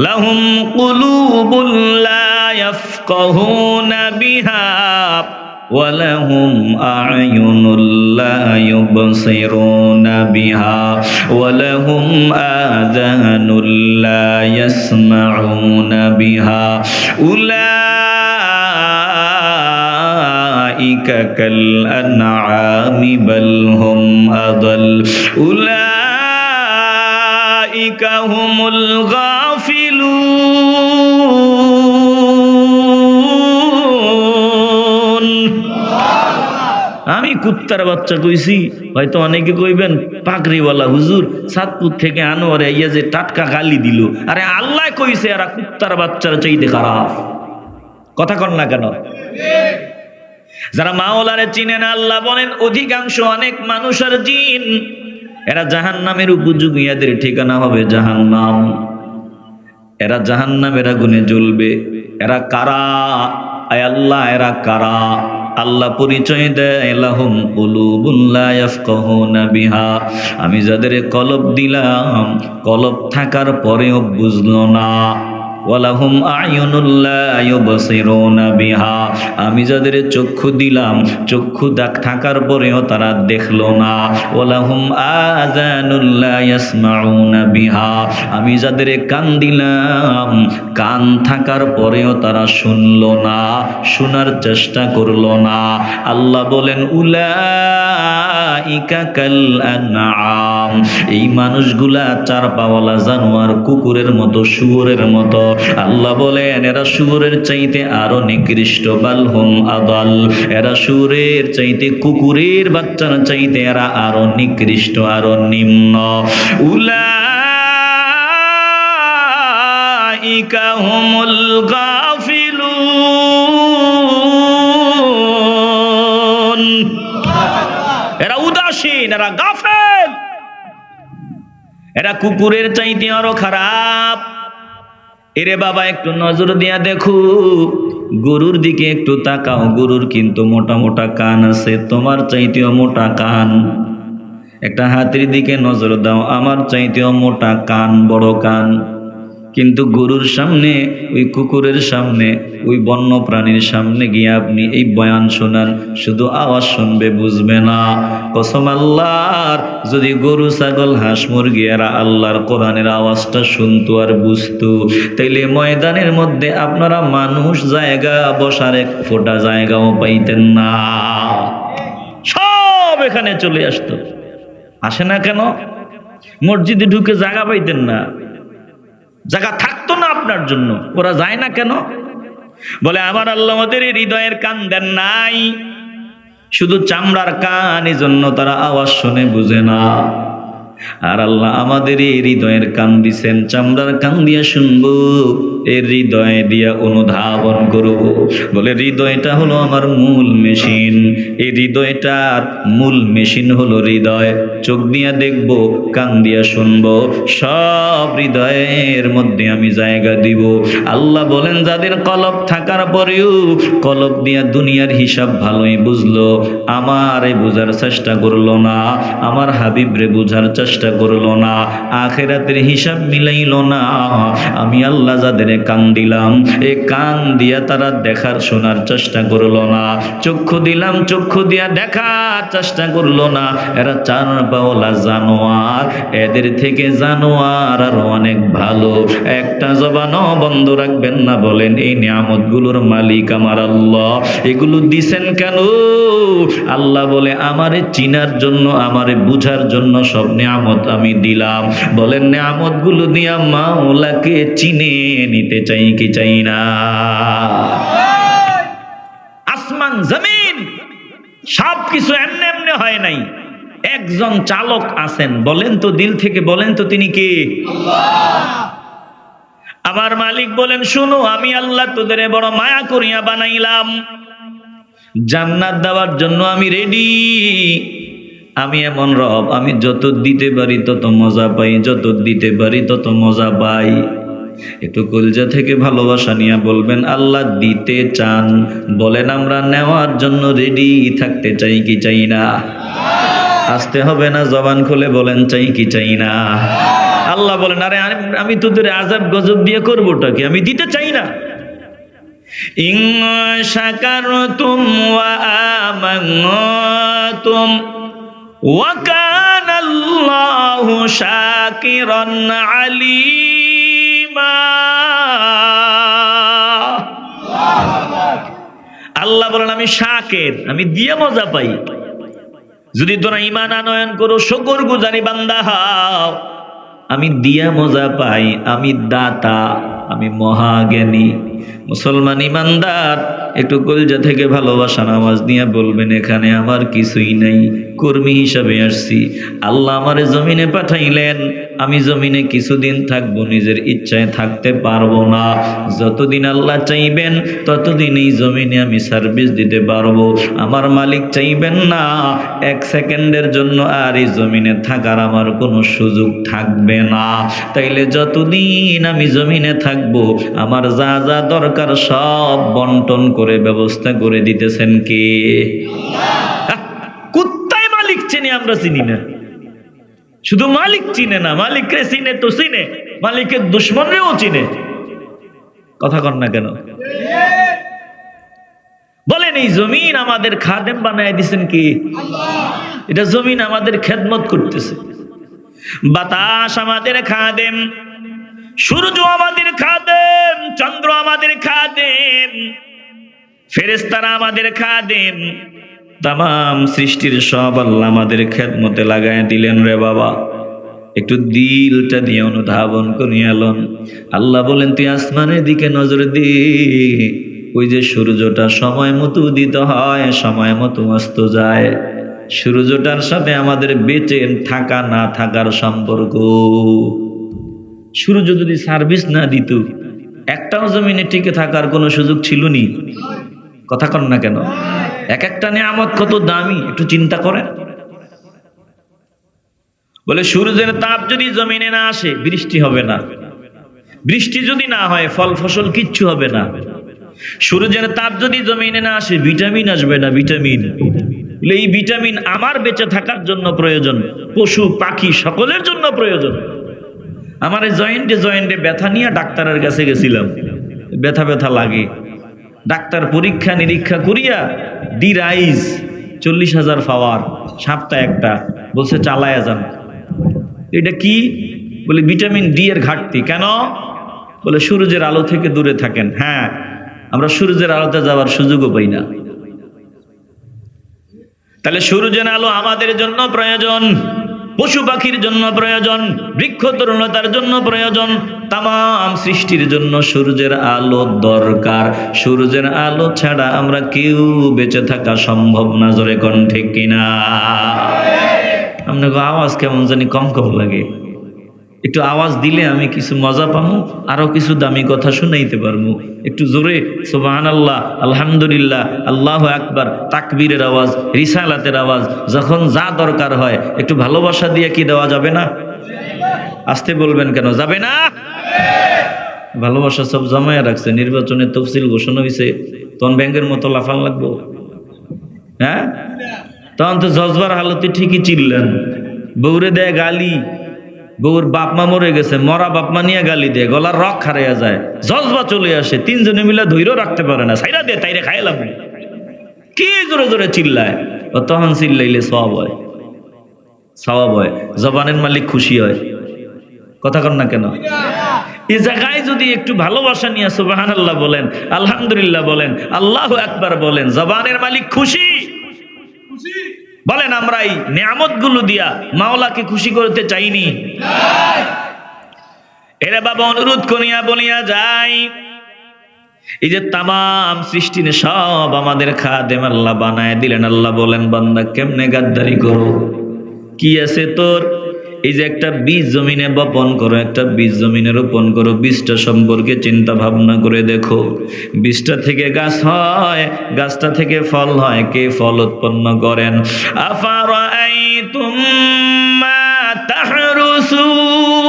লাহুম কুলুবুন লা ইয়াফকাহুনা বিহা ওয়ালাহুম আ'য়ুনুন লা ইউবসিরুনা বিহা ওয়ালাহুম আযানুন লা ইয়াসমাউনা বিহা উলাইকা কাল আনআমি বাল হুম আযাল উলাইকা হুমুল গাফিলুন। আমি কুত্তার বাচ্চা কইছি, হয়তো অনেকে কইবেন পাগড়িওয়ালা হুজুর সাতপুর থেকে আনোয়ারে ইয়া যে টাটকা গালি দিল। আরে আল্লাহ কইছে এরা কুত্তার বাচ্চার চাইতে খারাপ। কথা কন না কেন? যারা মাওলারে চিনেন, আল্লাহ বলেন অধিকাংশ অনেক মানুষ আর জিন এরা জাহান্নামের উপযোগী, এদের ঠিকানা হবে জাহান্নাম। এরা জাহান্নামের আগুনে জ্বলবে। এরা কারা? আয় আল্লাহ, এরা কারা? আল্লাহ পরিচয় দেয়, লাহুম কুলুবুন লা ইয়াফকাহুনা বিহা, আমি যাদের কলব দিলাম, কলব থাকার পরেও বুঝলো না। ওয়ালাহুম আ'য়ুনুল লা ইউবসিরুনা বিহা, আমি যাদের চক্ষু দিলাম, চক্ষু থাকার পরেও তারা দেখলো না। ওয়ালাহুম আযানুল লা ইয়াসমাউনা বিহা, আমি যাদের কান দিলাম, কান থাকার পরেও তারা শুনলো না, শোনার চেষ্টা করলো না। আল্লাহ বলেন উলাইকা কাল আনআম, এই মানুষগুলা চার পাওয়ালা জানোয়ার, কুকুরের মতো, শুয়োরের মতো। আল্লাহ বলেন এরা শুয়োরের চাইতে আরো নিকৃষ্ট, বালহুম আদাল, এরা শুয়োরের চাইতে, কুকুরের বাচ্চার চাইতে এরা আরো নিকৃষ্ট, আরো নিম্ন। উলাইকা হুমুল গাফিলুন, এরা উদাসীন, এরা গাফেল, এরা কুকুরের চাইতে আরো খারাপ। এরে বাবা একটু নজর দিয়া দেখো, গরুর দিকে একটু তাকাও, গরুর কিন্তু মোটা মোটা কান আছে, তোমার চাইতেও মোটা কান। একটা হাতির দিকে নজর দাও, আমার চাইতেও মোটা কান, বড় কান। কিন্তু গরুর সামনে, ওই কুকুরের সামনে, ওই বন্য প্রাণীর সামনে গিয়ে আপনি এই বয়ান শোনান, শুধু আওয়াজ শুনবে, বুঝবে না। কসম আল্লাহর, যদি গরু, ছাগল, হাঁস, মুরগি এরা আল্লাহর কোরআনের আওয়াজটা শুনতো আর বুঝতো, তাইলে ময়দানের মধ্যে আপনারা মানুষ জায়গা বসার এক ফোঁটা জায়গাও পাইতেন না, সব এখানে চলে আসতো। আসে না কেন? মসজিদে ঢুকে জায়গা পাইতেন না, জায়গা থাকতো না আপনার জন্য। ওরা যায় না কেন? বলে আমার আল্লাহ আমাদের হৃদয়ের কান দেন নাই, শুধু চামড়ার কান, এই জন্য তারা আওয়াজ শুনে বুঝে না। আর আল্লাহ আমাদের এই হৃদয়ের কান দিছেন, চামড়ার কান দিয়া শুনবো, এর হৃদয় দিয়া অনুধাবন করব। বলে হৃদয়টা হলো আমার মূল মেশিন, এই হৃদয়টার মূল মেশিন হলো হৃদয়। চোখ দিয়া দেখব, কান দিয়া শুনবো, সব হৃদয়ের মধ্যে আমি জায়গা দিব। আল্লাহ বলেন যাদের কলব থাকার পরেও কলব দিয়া দুনিয়ার হিসাব ভালোই বুঝলো, আমারে বুঝার চেষ্টা করলো না, আমার হাবিবরে বুঝার চেষ্টা করলো না, আখিরাতের হিসাব মিলাইলো না, আমি আল্লাহ যাদের কান দিলাম, এই কান দিয়া তারা দেখার শোনার চেষ্টা করলো না, চক্ষু দিলাম, চক্ষু দিয়া দেখার চেষ্টা করলো না, এরা চার পাওয়ালা জানোয়ার, এদের থেকে জানোয়ার আরো অনেক ভালো। একটা জবানও বন্ধ রাখবেন না, বলেন এই নিয়ামতগুলোর মালিক আমার আল্লাহ, এগুলো দিছেন কেন? আল্লাহ বলে আমারে চিনার জন্য, আমারে বুঝার জন্য সব নিয়ামত আমি দিলাম। বলেন নিয়ামতগুলো দিয়া মাওলাকে চিনে নিতে চাই কি চাই না? আসমান জমিন সব কিছু এমনি এমনি হয় নাই, একজন চালক আছেন। বলেন তো, দিল থেকে বলেন তো, তিনি কে? আমার মালিক বলেন শুনো, আমি আল্লাহ তোদের বড় মায়া করিয়া বানাইলাম, জান্নাত দেওয়ার জন্য আমি রেডি। আমি এমন রব, আমি যত দিতে পারি তত মজা পাই, যত দিতে পারি তত মজা পাই। একটু কলজা থেকে ভালোবাসা নিয়ে বলবেন আল্লাহ দিতে চান, বলেন আমরা নেওয়ার জন্য রেডি থাকতে চাই কি চাই না? আসতে হবে না, জবান খুলে বলেন চাই কি চাই না? আল্লাহ বলেন আরে আমি তোদের আযাব গজব দিয়ে করবোটা কি, আমি দিতে চাই না। ইন শাকারতুম ওয়া আমানতুম ওয়া কানা আল্লাহু শাকিরান আলিমা। আল্লাহ বলেন আমি শাকির, আমি দিয়ে মজা পাই। যদি তোরা ঈমান আনয়ন করো, শুকর গুজারি বান্দা হও, আমি দিয়া মজা পাই, আমি দাতা, আমি মহাজ্ঞানী। মুসলমান ইমানদার একটু কলজা থেকে ভালোবাসা নামাজ নিয়ে বলবেন এখানে আমার কিছুই নাই, কর্মী হিসাবে আসছি, আল্লাহ আমারে জমিনে পাঠাইলেন, আমি জমিনে কিছুদিন থাকবো, নিজের ইচ্ছায় থাকতে পারবো না, যতদিন আল্লাহ চাইবেন ততদিন এই জমিনে আমি সার্ভিস দিতে পারবো। আমার মালিক চাইবেন না, এক সেকেন্ডের জন্য আর এই জমিনে থাকার আমার কোনো সুযোগ থাকবে না। তাইলে যতদিন আমি জমিনে থাকবো, আমার যা যা দরকার সব বন্টন করে ব্যবস্থা করে দিতেছেন কে? কুত্তায় মালিক চিনি, আমরা চিনি না। শুধু মালিক চিনে না, মালিকরে চিনে তো চিনে, মালিকের দুশ্মনরেও চিনে। কথা কন না কেন? বলেন এই জমিন আমাদের খাদেম বানায় দিছেন কি? এটা জমিন আমাদের খেদমত করতেছে। বাতাস আমাদের খাদেম, সূর্য আমাদের খাদেম, চন্দ্র আমাদের খাদেম, ফেরেশতারা আমাদের খাদেম, তামাম সৃষ্টির সব আল্লাহ আমাদের খেদমতে লাগায় দিলেন রে বাবা। একটু দিলটা দিয়ে অনুধাবন করিয়া লন। আল্লাহ বলেন তুই আসমানের দিকে নজর দে, ওই যে সূর্যটা সময় মতো উদিত হয়, সময় মতো অস্ত যায়, সূর্যটার সাথে আমাদের বেঁচে থাকা না থাকার সম্পর্ক। সূর্য যদি সার্ভিস না দিত, একটাও জমিনে টিকে থাকার কোনো সুযোগ ছিল নি। কথা কন না কেন? এক একটা নিয়ামত কত দামি, একটু চিন্তা করেন। বলে সূর্যের তাপ যদি জমিনে না আসে বৃষ্টি হবে না, বৃষ্টি যদি না হয় ফল ফসল কিচ্ছু হবে না। সূর্যের তাপ যদি জমিনে না আসে ভিটামিন আসবে না, ভিটামিন। এই ভিটামিন আমার বেঁচে থাকার জন্য প্রয়োজন, পশু পাখি সকলের জন্য প্রয়োজন। আমার জয়েন্টে জয়েন্টে ব্যথা নিয়ে ডাক্তারের কাছে গেছিলাম, ব্যথা ব্যথা লাগে। ডাক্তার পরীক্ষা নিরীক্ষা করিয়া ডি রাইজ 40,000 পাওয়ার সাপটা একটা, বলছে চালায়া যান। এটা কি? বলে ভিটামিন ডি এর ঘাটতি। কেন? বলে সূর্যের আলো থেকে দূরে থাকেন। হ্যাঁ, আমরা সূর্যের আলোতে যাওয়ার সুযোগও পাই না। তাহলে সূর্যের আলো আমাদের জন্য প্রয়োজন, পশু পাখির জন্য প্রয়োজন, বৃক্ষ তরুণতার জন্য প্রয়োজন, তামাম সৃষ্টির জন্য সূর্যের আলো দরকার। সূর্যের আলো ছাড়া আমরা কেউ বেঁচে থাকা সম্ভব না। জোরে কোন ঠিক কিনা? আপনাকে আওয়াজ কেমন জানি কম কম লাগে। একটু আওয়াজ দিলে আমি কিছু মজা পাবো, আরো কিছু দামি কথা শুনাইতে পারবো। একটু জোরে সুবহানাল্লাহ, আলহামদুলিল্লাহ, আল্লাহু আকবার, তাকবীরের আওয়াজ, রিসালাতের আওয়াজ, যখন যা দরকার হয় একটু ভালোবাসা দিয়ে কি দেওয়া যাবে না? আসতে বলবেন কেন? যাবে না? ভালোবাসা সব জমায়া রাখছে, নির্বাচনের তফসিল ঘোষণা হয়েছে, তখন ব্যাংকের মতো লাফান লাগবো। হ্যাঁ, তখন তো জজবার হালতে ঠিকই চিল্লেন। বউরে দেয় গালি, বউর বাপ মা মরে গেছে, মরা বাপ মা নিয়ে গালি দেয়, গলার রক হারাইয়া যায়, জজবা চলে আসে, তিনজনে মিলে ধৈর্য রাখতে পারে না, সাইরা দিয়ে তাইরে খাইলাম কি জোরে জোরে চিল্লায়। তখন চিল্লাইলে সওয়াব হয়, সওয়াব হয়, জবানের মালিক খুশি হয়। কথা কন না কেন? এই জায়গায় যদি একটু ভালোবাসা নিয়ে সুবহানাল্লাহ বলেন, আলহামদুলিল্লাহ বলেন, আল্লাহু আকবার বলেন, জবানের মালিক খুশি। বলেন আমরা এই নিয়ামত গুলো দিয়া মাওলাকে খুশি করতে চাইনি? এরে বাবা, অনুরোধ করিয়া বলিয়া যাই, এই যে তামাম সৃষ্টি সব আমাদের খাদেম আল্লাহ বানায় দিলেন। আল্লাহ বলেন বান্দা কেমনে গাদ্দারি করো, কি আছে তোর? এই যে একটা বীজ জমিনে বপন করো, একটা বীজ জমিনে রোপণ করো, বীজটা সম্পর্কে চিন্তা ভাবনা করে দেখো। বীজটা থেকে গাছ হয়, গাছটা থেকে ফল হয়, কে ফল উৎপন্ন করেন? আফারাআইতুম মা তাহরুসুন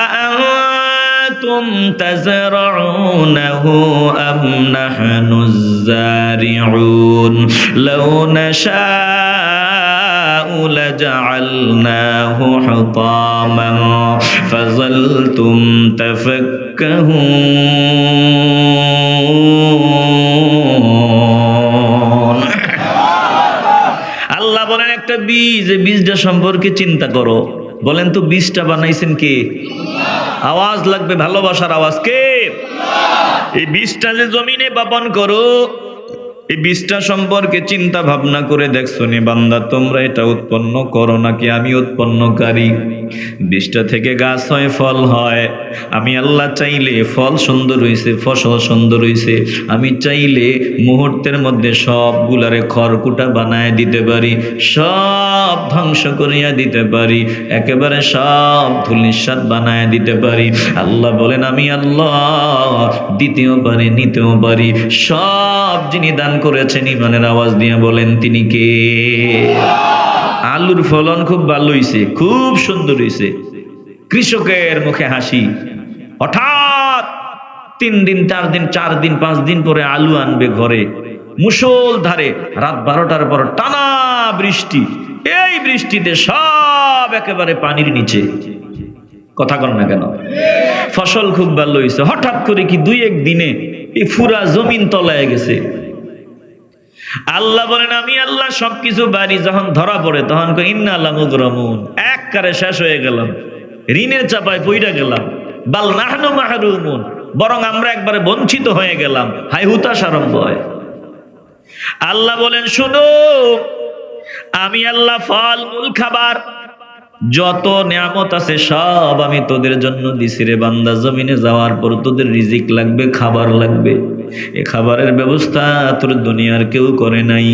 আআনতুম তাযরাউনাহু আম নাহনুজ যারিউন লাউ নাশা لجعلناه حطاما فظلتم تفكهون। আল্লাহ বলেন একটা বীজ, বীজটা সম্পর্কে চিন্তা করো। বলেন তো বীজটা বানাইছেন কে? আওয়াজ লাগবে, ভালোবাসার আওয়াজ। কে? এই বীজটা যে জমিনে বপন করো, এই বীজটা সম্পর্কে চিন্তা ভাবনা করে দেখছো নি বান্দা তোমরা এটা উৎপন্ন করো নাকি আমি উৎপন্নকারী? বীজটা থেকে গাছ হয়, ফল হয়। আমি আল্লাহ চাইলে ফল সুন্দর হইছে, ফসল সুন্দর হইছে, আমি চাইলে মুহূর্তের মধ্যে সবগুলারে খড়কুটা বানায় দিতে পারি, সব ধ্বংস করিয়া দিতে পারি, একেবারে সব ধুলিস্বাদ বানায় দিতে পারি। আল্লাহ বলেন আমি আল্লাহ দিতেও পারি, নিতেও পারি, সব যিনি দান করেছেন ইমানের আওয়াজ দিয়ে বলেন তিনি কে? আলুর ফলন খুব ভালো হইছে, খুব সুন্দর হইছে, কৃষকের মুখে হাসি। হঠাৎ 3 দিন 4 দিন 4 দিন 5 দিন পরে আলু আনবে ঘরে, মুষলধারে রাত 12টার পর টানা বৃষ্টি, এই বৃষ্টিতে সব একেবারে পানির নিচে। কথা কর না কেন? ফসল খুব ভালো হয়েছে, হঠাৎ করে কি 2-1 দিনে এই পুরা জমিন তলায় গেছে। আল্লাহ বলেন আমি আল্লাহ সবকিছু বাড়ি যখন ধরা পড়ে তখন ইন্না লামুগরামুন, একবারে শেষ হয়ে গেলাম, ঋণের চাপায় পইড়া গেলাম। বাল নাহনু মাহরুমুন, বরং আমরা একবারে বঞ্চিত হয়ে গেলাম। হাই হুতাশ আরম্ভ হয়। আল্লাহ বলেন শোনো, আমি আল্লাহ ফল মূল খাবার যত নিয়ামত আছে সব আমি তোদের জন্য দিছি রে বান্দা। জমিনে যাওয়ার পর তোদের রিজিক লাগবে, খাবার লাগবে। এই খাবারের ব্যবস্থা তোর দুনিয়ার কেউ করে নাই।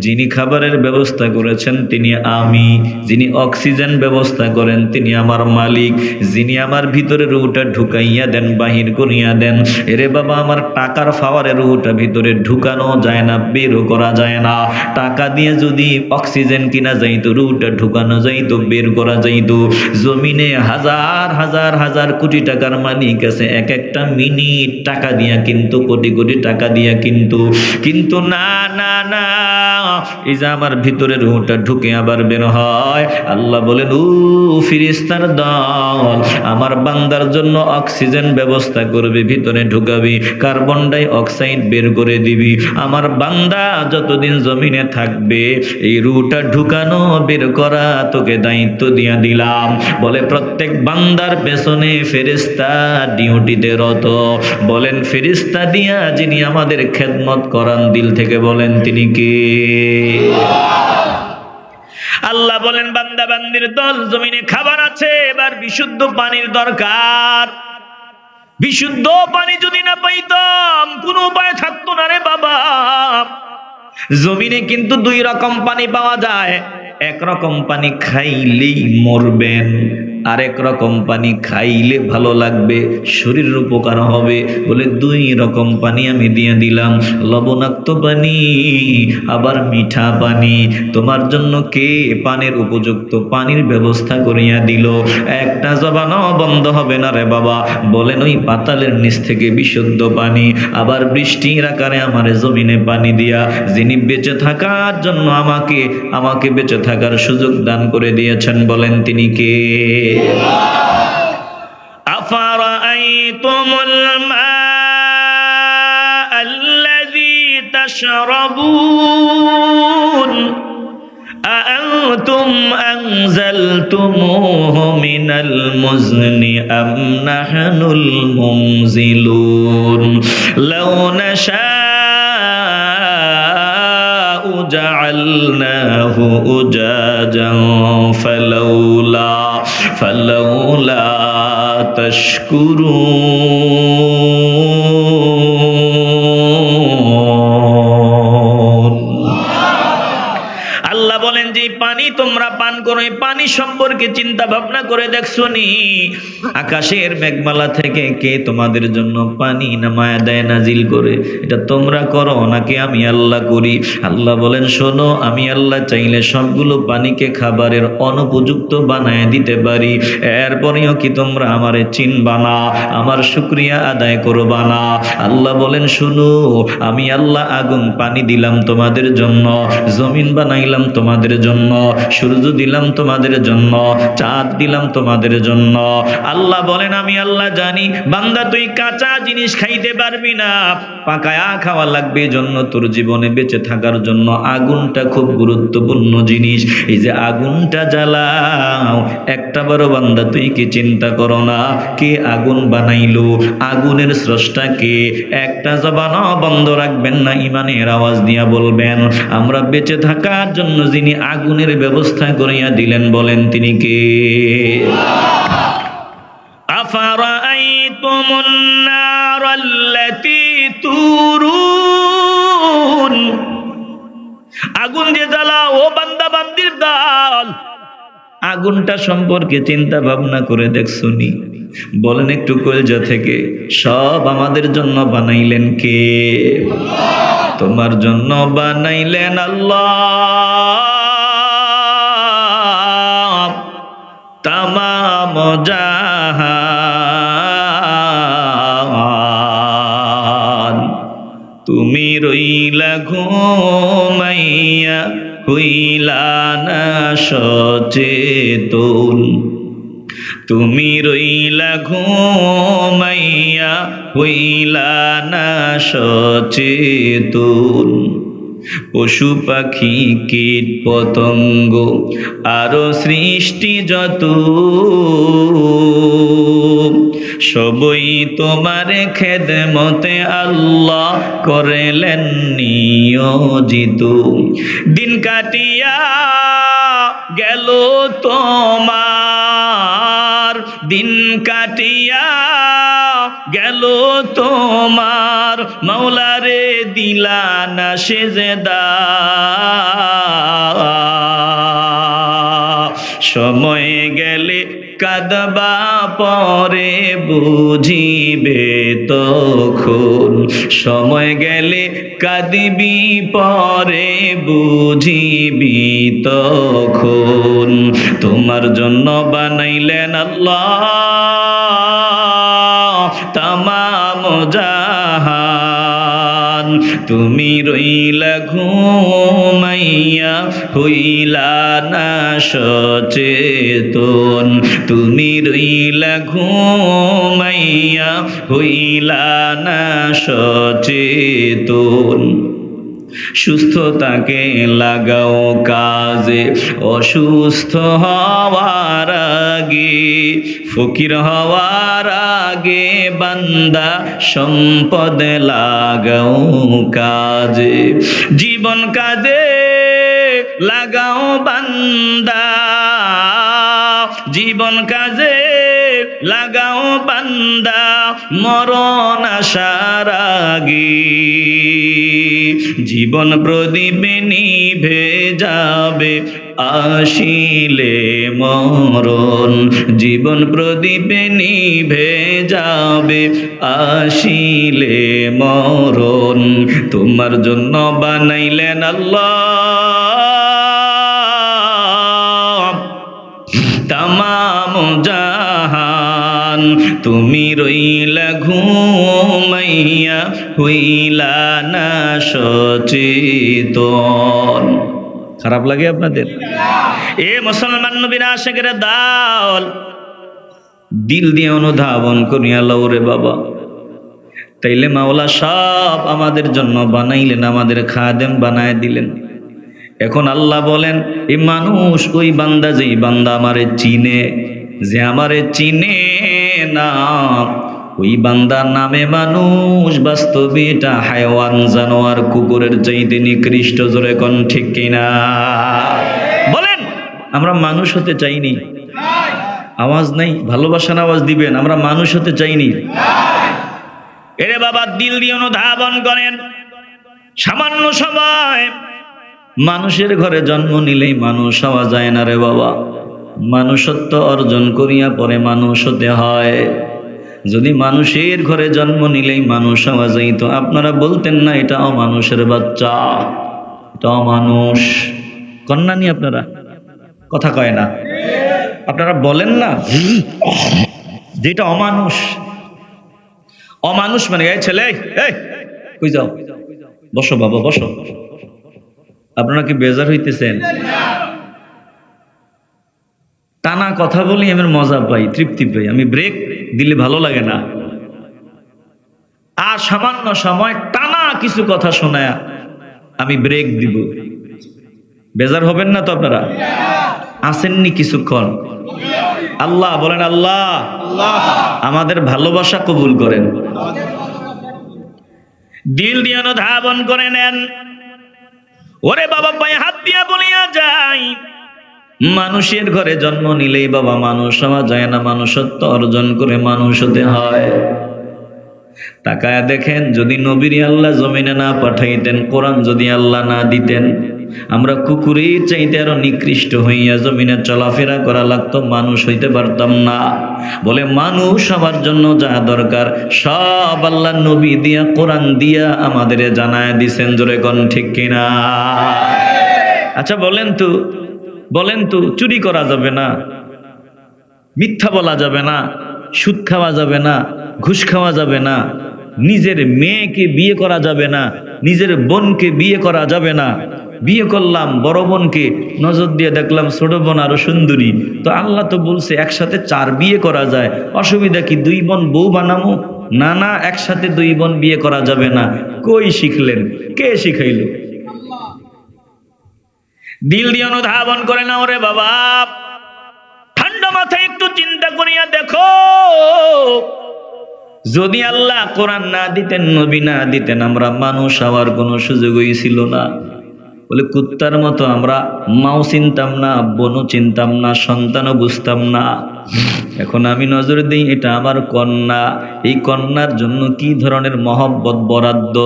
যিনি খাবারের ব্যবস্থা করেছেন তিনি আমি। যিনি অক্সিজেন ব্যবস্থা করেন তিনি আমার মালিক। যিনি আমার ভিতরে রুহটা ঢুকাইয়া দেন, বাহির করিয়া দেন। এরে বাবা, আমার টাকার পাওয়ারে রুহটা ভিতরে ঢুকানো যায় না, বেরও করা যায় না। টাকা দিয়ে যদি অক্সিজেন কিনা যাইতো, রুহটা ঢুকানো যাইতো, বের করা যাইতো। জমিনে হাজার হাজার হাজার কোটি টাকার মালিক আছে, এক একটা মিনিট টাকা দিয়া কিন্তু, কোটি কোটি টাকা দিয়া কিন্তু না না না, এই যে আমার ভিতরে রুহটা ঢুকে আবার বের হয়। আল্লাহ বলেন ও ফেরেশতার দল, আমার বান্দার জন্য অক্সিজেন ব্যবস্থা করবে, ভিতরে ঢুকাবি, কার্বন ডাই অক্সাইড বের করে দিবি। আমার বান্দা যতদিন জমিনে থাকবে এই রুহটা ঢুকানো বের করা তোকে দায়িত্ব দিয়া দিলাম। বলে প্রত্যেক বান্দার পেছনে ফেরেশতা ডিউটিতে রত। বলেন ফেরেশতা দিয়া যিনি আমাদের খেদমত করান দিল থেকে, বলেন তিনি কে? আল্লাহ বলেন বান্দা বান্দির দল, জমিনে খাবার আছে, এবার বিশুদ্ধ পানির দরকার। বিশুদ্ধ পানি যদি না পাইতাম কোনো উপায় থাকতো না রে বাবা। জমিনে কিন্তু 2 রকম পানি পাওয়া যায়। এক রকম পানি খাইলেই মরবেন, আরেক রকম পানি খাইলে ভালো লাগবে, শরীরের উপকার হবে। বলে 2 রকম পানি আমি দিয়ে দিলাম, লবণাক্ত পানি আবার মিঠা পানি। তোমার জন্য কে পানির উপযুক্ত পানির ব্যবস্থা করিয়া দিল? একটা জবানও বন্ধ হবে না রে বাবা। বলেন ওই পাতালের নিচ থেকে বিশুদ্ধ পানি, আবার বৃষ্টির আকারে আমার জমিনে পানি দিয়া যিনি বেঁচে থাকার জন্য আমাকে বেঁচে থাকার সুযোগ দান করে দিয়েছেন, বলেন তিনি কে? আফারাআইতুমুল মাআল্লাযী তাশরাবুন আআনতুম আনজালতুমুহু মিনাল মুজনি আম নাহনুল মুনজিলুন লাউ নাশাউ জাআলনাহু উজাজান ফালাউলা তাশকুরুন। আল্লাহ বলেন যে পানি তোমরা পান করো, এই পানি সম্পর্কে চিন্তা ভাবনা করে দেখছো নি? আকাশের মেঘমালা থেকে কে তোমাদের জন্য পানি নামায়া দেয়, নাজিল করে? এটা তোমরা করো নাকি আমি আল্লাহ করি? আল্লাহ বলেন শোনো, আমি আল্লাহ চাইলে সবগুলো পানিকে খাবারের অনুপযুক্ত বানায় দিতে পারি। এরপরেও কি তোমরা আমারে চিনবা না, আমার শুকরিয়া আদায় করবা না? আল্লাহ বলেন শোনো, আমি আল্লাহ আগুন পানি দিলাম তোমাদের জন্য, জমিন বানাইলাম তোমাদের জন্য, সূর্য দিলাম তোমাদের জন্য, চাঁদ দিলাম তোমাদের জন্য। আল্লাহ বলেন আমি আল্লাহ জানি বান্দা তুই কাঁচা জিনিস খাইতে পারবি না, পাকায়া খাওয়া লাগবে। জন্য তোর জীবনে বেঁচে থাকার জন্য আগুনটা খুব গুরুত্বপূর্ণ জিনিস। এই যে আগুনটা জ্বালাও, একটা বড় বান্দা তুই কি চিন্তা করো না কে আগুন বানাইলো, আগুনের স্রষ্টা কে? একটা জবানও বন্ধ রাখবেন না, ইমানের আওয়াজ দিয়া বলবেন আমরা বেঁচে থাকার জন্য যিনি আগুনের ব্যবস্থা করিয়া দিলেন, বলেন তিনি কে? আফারাআইতুমুন নারাল্লাতী তুরুন, আগুন দিয়ে জ্বালাও ও বান্দা বান্দির দল, আগুনটা সম্পর্কে চিন্তা ভাবনা করে দেখছো নি? বলেন একটু কলজা থেকে, সব আমাদের জন্য বানাইলেন কে? তোমার জন্য বানাইলেন আল্লাহ। তামাম জাহান তুমি রইলা ঘুমাইয়া, হইলা না সচেতন। তুমি রইলা ঘুমাইয়া হইলা না সচেতন। পশু পাখি কীট পতঙ্গ আরো সৃষ্টি যত, সবই তোমার খেদমতে আল্লাহ করেলেন নিয়োজিত। দিন কাটিয়া গেল তোমার, দিন কাটিয়া গেল তোমার, মাওলারে দিলা না সেজদা। সময় গেলে কাঁদবা পরে বুঝিবে তখন, সময় গেলে কাঁদবি পরে বুঝিবি তখন। তোমার জন্য বানাইলেন আল্লাহ তামাম জাহান। তুমি রইলা ঘুমাইয়া হইলা না সচেতন, তুমি রইলা ঘুমাইয়া হইলা না সচেতন। সুস্থতাকে লাগাও কাজে, অসুস্থ হওয়ার আগে, ফকির হওয়ার আগে বান্দা সম্পদ লাগাও কাজে। জীবন কাজে লাগাও বান্দা, জীবন কাজে লাগাও বান্দা, মরণ আসার আগে। জীবন প্রদীপে নিভে যাবে আসিলে মরণ, জীবন প্রদীপে নিভে যাবে আসিলে মরণ। তোমার জন্য বানাইলেন আল্লাহ তামাম জাহান। তুমি রইলা ঘুমাইয়া হইলা না সচেতন। খারাপ লাগে আপনাদের? এ মুসলমান নবীর আশিকের দল, দিল দিয়ে অনুধাবন করিয়া লও রে বাবা। তাইলে মাওলা সব আমাদের জন্য বানাইলেন, আমাদের খাদেম বানায় দিলেন। এখন আল্লাহ বলেন, এই মানুষ ওই বান্দা, যেই বান্দা আমারে চিনে, যে আমারে চিনে না, ওই বান্দার নামে মানুষ বাস্তবে এটা হায়াওয়ান, জানোয়ার, কুকুরের চাইতে নিকৃষ্ট। জোরে কোন ঠিক কিনা বলেন? আমরা মানুষ হতে চাইনি। আওয়াজ নাই, ভালোবাসার আওয়াজ দিবেন। আমরা মানুষ হতে চাইনি। এরে বাবা, দিল দিয়ে অনুধাবন করেন। সামান্য সময় মানুষের ঘরে জন্ম নিলেই মানুষ হওয়া যায় না রে বাবা। মানুষত্ব অর্জন করিয়া পরে মানুষ হতে হয়। যদি মানুষের ঘরে জন্ম নিলেই মানুষ হওয়া যাইত, আপনারা বলতেন না এটা অমানুষের বাচ্চা, এটা অমানুষ। কন্যা নি আপনারা কথা কয় না? আপনারা বলেন না যেটা অমানুষ। অমানুষ মানে এই ছেলে, এই কই যাও, বসো বাবা বসো। আপনারা কি বেজার হইতেছেন? টানা কথা বলি আমি মজা পাই, তৃপ্তি পাই। আমি ব্রেক দিলে ভালো লাগে না। আর সামান্য সময় টানা কিছু কথা শোনায় আমি ব্রেক দিব। বেজার হবেন না তো আপনারা? আসেননি কিছুক্ষণ? আল্লাহ বলেন, আল্লাহ আমাদের ভালোবাসা কবুল করেন। দিল দিয়ে অনুধাবন করে নেন। ওরে বাবা, পায়ে হাত দিয়া বলিয়া যাই, মানুষের ঘরে জন্ম নিলেই বাবা মানুষ হওয়া যায় না। মানুষত্ব অর্জন করে মানুষ হতে হয়। তাকায় দেখেন, যদি নবীর আল্লাহ জমিনে না পাঠাইতেন, কোরআন যদি আল্লাহ না দিতেন, আমরা কুকুরের চাইতে আরো নিকৃষ্ট হইয়া জমিনে চলাফেরা করা লাগতো, মানুষ হইতে পারতাম না। বলে মানুষ হওয়ার জন্য যা দরকার সব আল্লাহ নবী দিয়া, কোরআন দিয়া আমাদের জানায় দিছেন। জোরে কোন ঠিক কিনা? আচ্ছা বলেন তো চুরি করা যাবে না, মিথ্যা বলা যাবে না, সুদ খাওয়া যাবে না, ঘুষ খাওয়া যাবে না, নিজের মেয়েকে বিয়ে করা যাবে না, নিজের বোনকে বিয়ে করা যাবে না, বিয়ে করলাম বড় বোনকে, নজর দিয়ে দেখলাম ছোট বোন আরো সুন্দরী, তো আল্লাহ তো বলছে একসাথে 4 বিয়ে করা যায়, অসুবিধা কি 2 বোন বউ বানামো? না না, একসাথে 2 বোন বিয়ে করা যাবে না। কই শিখলেন? কে শিখাইল? দিল দিয়ে অনুধাবন করে না ওরে বাবা, ঠান্ডা মাথায় একটু চিন্তা করিয়া দেখো, যদি আল্লাহ কোরআন না দিতেন, নবী না দিতেন, আমরা মানুষ হওয়ার কোনো সুযোগই ছিল না। বলে কুত্তার মতো আমরা মাও চিনতাম না, বোনও চিনতাম না, সন্তানও বুঝতাম না। এখন আমি নজর দিই, এটা আমার কন্যা, এই কন্যার জন্য কি ধরনের মহব্বত বরাদ্দ,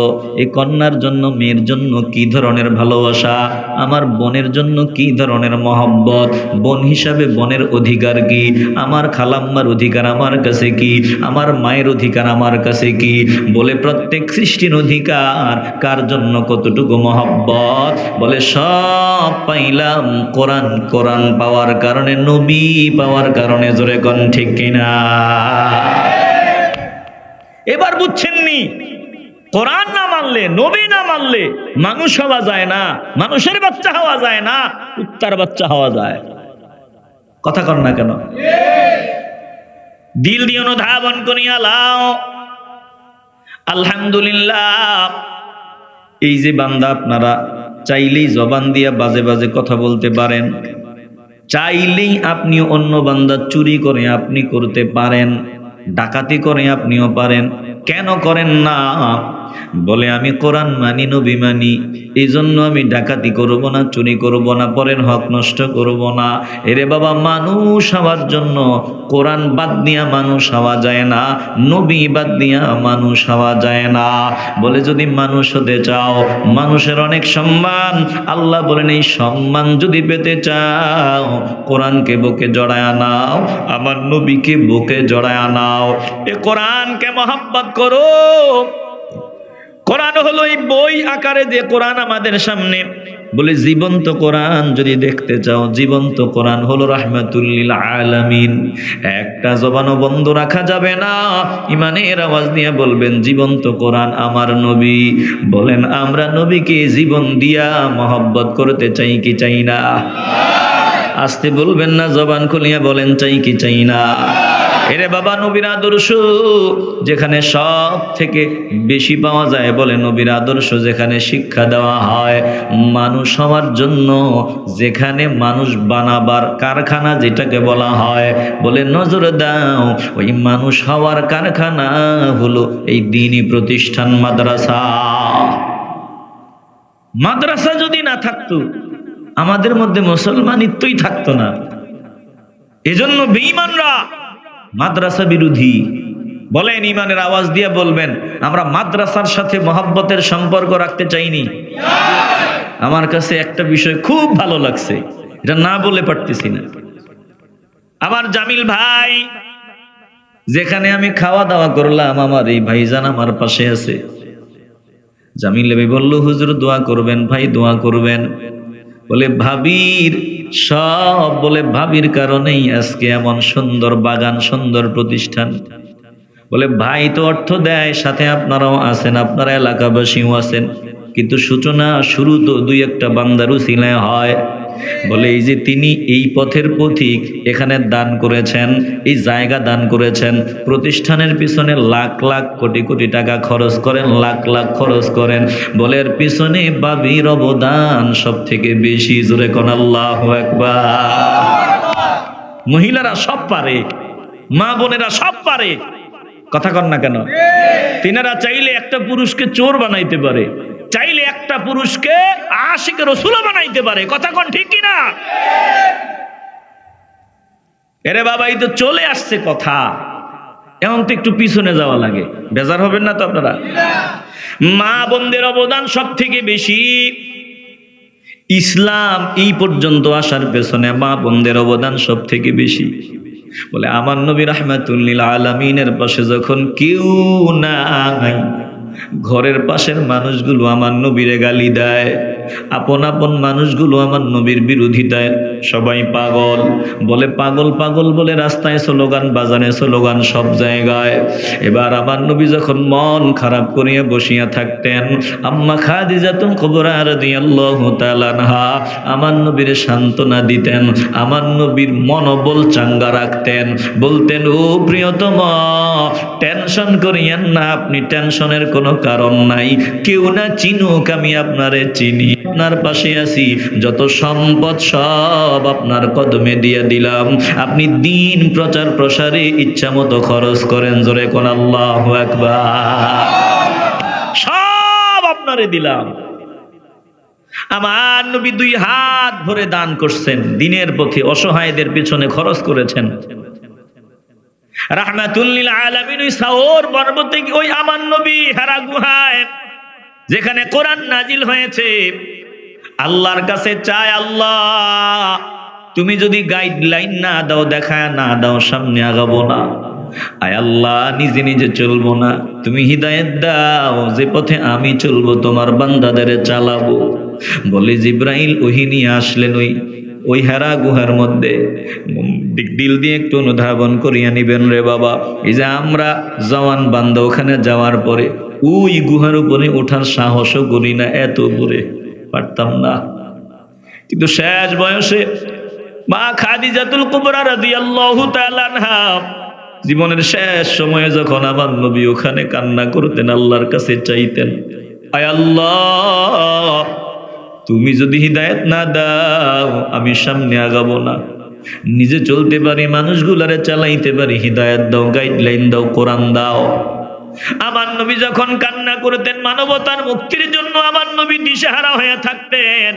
এই কন্যার জন্য মেয়ের জন্য কি ধরনের ভালোবাসা, আমার বোনের জন্য কি ধরনের মহব্বত, বোন হিসাবে বোনের অধিকার কি, আমার খালাম্মার অধিকার আমার কাছে কি, আমার মায়ের অধিকার আমার কাছে কি। বলে প্রত্যেক সৃষ্টির অধিকার কার জন্য কতটুকু মহব্বত, বলে সব পাইলাম কোরআন, কোরআন পাওয়ার কারণে, নবী পাওয়ার কারণে। জোরে কোন ঠিক কিনা? এবার বুঝছেননি, কোরআন না মানলে, নবী না মানলে মানুষ হওয়া যায় না, মানুষের বাচ্চা হওয়া যায় না, কুত্তার বাচ্চা হওয়া যায়। কথা কর না কেন? দিল দিয়ে অনুধাবন করিয়া লাও। আলহামদুলিল্লাহ, এই যে বান্দা, আপনারা চাইলেই জবান দিয়া বাজে বাজে কথা বলতে পারেন, চাইলেই আপনি অন্য বান্দা চুরি করে আপনি করতে পারেন, ডাকাতি করে আপনিও পারেন। কেন করেন না? বলে আমি কোরআন মানি, নবী মানি, এই জন্য আমি ডাকাতি করব না, চুরি করব না, পরের হক নষ্ট করব না। এরে বাবা, মানুষ হওয়ার জন্য কোরআন বাদ দিয়া মানুষ হওয়া যায় না, নবী বাদ দিয়া মানুষ হওয়া যায় না। বলে যদি মানুষ হতে চাও, মানুষের অনেক সম্মান, আল্লাহ বলেন এই সম্মান যদি পেতে চাও, কোরআনকে বুকে জড়ায় নাও, আমার নবীকে বুকে জড়ায় নাও, এ কোরআনকে মহব্বত করো। কোরআন হলো এই বই আকারে যে কোরআন আমাদের সামনে। বলে জীবন্ত কোরআন যদি দেখতে চাও, জীবন্ত কোরআন হলো রাহমাতুল লিল আলামিন। একটা জবানও বন্ধ রাখা যাবে না, ইমানের আওয়াজ দিয়ে বলবেন জীবন্ত কোরআন আমার নবী। বলেন আমরা নবীকে জীবন দিয়া মহব্বত করতে চাই কি চাই না? আস্তে বলবেন না, জবান খুলিয়া বলেন চাই কি চাই না? এরে বাবা, নবীর আদর্শ যেখানে সব থেকে বেশি পাওয়া যায়, বলে নবীর আদর্শ যেখানে শিক্ষা দেওয়া হয় মানুষ হওয়ার জন্য, যেখানে মানুষ বানাবার কারখানা যেটাকে বলা হয়, বলে নজর দাও, ওই মানুষ হওয়ার কারখানা হলো এই দ্বীনি প্রতিষ্ঠান মাদ্রাসা। মাদ্রাসা যদি না থাকতো, আমাদের মধ্যে মুসলমানিত্বই থাকতো না। এজন্য বেঈমানরা মাদ্রাসা বিরোধী। বলেন, ইমানের আওয়াজ দিয়ে বলবেন আমরা মাদ্রাসার সাথে মহব্বতের সম্পর্ক রাখতে চাইনি। আমার কাছে একটা বিষয় খুব ভালো লাগছে, এটা না বলে পারতেছি না। আমার জামিল ভাই, যেখানে আমি খাওয়া দাওয়া করলাম, আমার এই ভাইজান আমার পাশে আছে। জামিল ভাই বলল, হুজুর দোয়া করবেন। ভাই দোয়া করবেন। বলে ভাবির সব, বলে ভাবির কারণেই আজকে এমন সুন্দর বাগান, সুন্দর প্রতিষ্ঠান। বলে ভাই তো অর্থ দেয়, সাথে আপনারাও আছেন, আপনারা এলাকাবাসীও আছেন, কিন্তু সূচনা শুরু তো 2-1টা বান্দারও উসিলায় হয়। বলে এই যে তিনি এই পথের পথিক, এখানে দান করেছেন, এই জায়গা দান করেছেন, প্রতিষ্ঠানের পিছনে লাখ লাখ কোটি কোটি টাকা খরচ করেন, লাখ লাখ খরচ করেন। বলে এর পিছনে বাবির অবদান সব থেকে বেশি। জোরে কোন আল্লাহু আকবার। মহিলারা সব পারে, মা বোনেরা সব পারে। কথা কন না কেন? তিনারা চাইলে একটা পুরুষকে চোর বানাইতে পারে, চাইলে একটা পুরুষকে আশিকে রাসূল বানাইতে পারে। কথা কন ঠিক কি না? এরে বাবা, এই তো চলে আসছে কথা, এখন তো একটু পিছনে যাওয়া লাগে। বেজার হবেন না তো আপনারা? মা বোনদের অবদান সব থেকে বেশি। ইসলাম এই পর্যন্ত আসার পেছনে মা বোনদের অবদান সব থেকে বেশি। বলে আমার নবী রাহমাতুল লিল আলামিনের পাশে যখন কেউ নাই, ঘরের পাশের মানুষগুলো আমার নবীরে গালি দেয়। আপন আপন মানুষগুলো আমার নবীর বিরোধিতায় সবাই পাগল। বলে পাগল পাগল বলে রাস্তায় স্লোগান, বাজারে স্লোগান, সব জায়গায়। এবার আমার নবী যখন মন খারাপ করিয়া বসিয়া থাকতেন, আম্মা খাদিজাতুল কুবরা রাদিয়াল্লাহু তাআলা আনহা আমার নবীর সান্ত্বনা দিতেন, আমার নবীর মনোবল চাঙ্গা রাখতেন। বলতেন, ও প্রিয়তম, টেনশন করিয়েন না, আপনি টেনশনের কোনো কারণ নাই। কেউ না চিনুক, আমি আপনারে চিনি, আপনার পাশে আছি, যত সম্পদ সব আপনার কদমে দিয়ে দিলাম, আপনি দিন প্রচার প্রসারে ইচ্ছা মতো খরচ করেন। জোরে কোন আল্লাহু আকবার। সব আপনারে দিলাম। আমার নবী 2 হাত ভরে দান করছেন, দিনের পথে অসহায়দের পিছনে খরচ করেছেন। রাহমাতুল লিল আলামিন ওই সাওর পর্বতে ওই আমার নবী হেরা গুহায় যেখানে কোরআন নাজিল হয়েছে, আল্লাহর কাছে চায়, আল্লাহ তুমি যদি গাইডলাইন না দাও, দেখায় না দাও, সামনে আগাবো না। আয় আল্লাহ, নিজে নিজে চলবো না, তুমি হিদায়াত দাও, যে পথে আমি চলবো তোমার বান্দাদের চালাবো। বলে জিব্রাইল ওহী নিয়ে আসলেন ওই হেরা গুহার মধ্যে। দিল দিয়ে একটু অনুধাবন করিয়া নিবেন রে বাবা। এই যে আমরা জওয়ান বান্দা ওখানে যাওয়ার পরে ওই গুহার উপরে ওঠার সাহসও করি না, এত উপরে পারতাম না। কিন্তু শেষ বয়সে মা খাদিজাতুল কুবরা রাদিয়াল্লাহু তাআলা আনহা জীবনের শেষ সময়ে যখন আমার নবী ওখানে কান্না করতেন, আল্লাহর কাছে চাইতেন, আয় আল্লাহ তুমি যদি হিদায়াত না দাও, আমি সামনে আগাবো না, নিজে চলতে পারি, মানুষগুলারে চালাইতে পারি, হিদায়াত দাও, গাইডলাইন দাও, কোরআন দাও। আমার নবী যখন কান্না করতেন, মানবতার মুক্তির জন্য আমার নবী দিশেহারা হয়ে থাকতেন।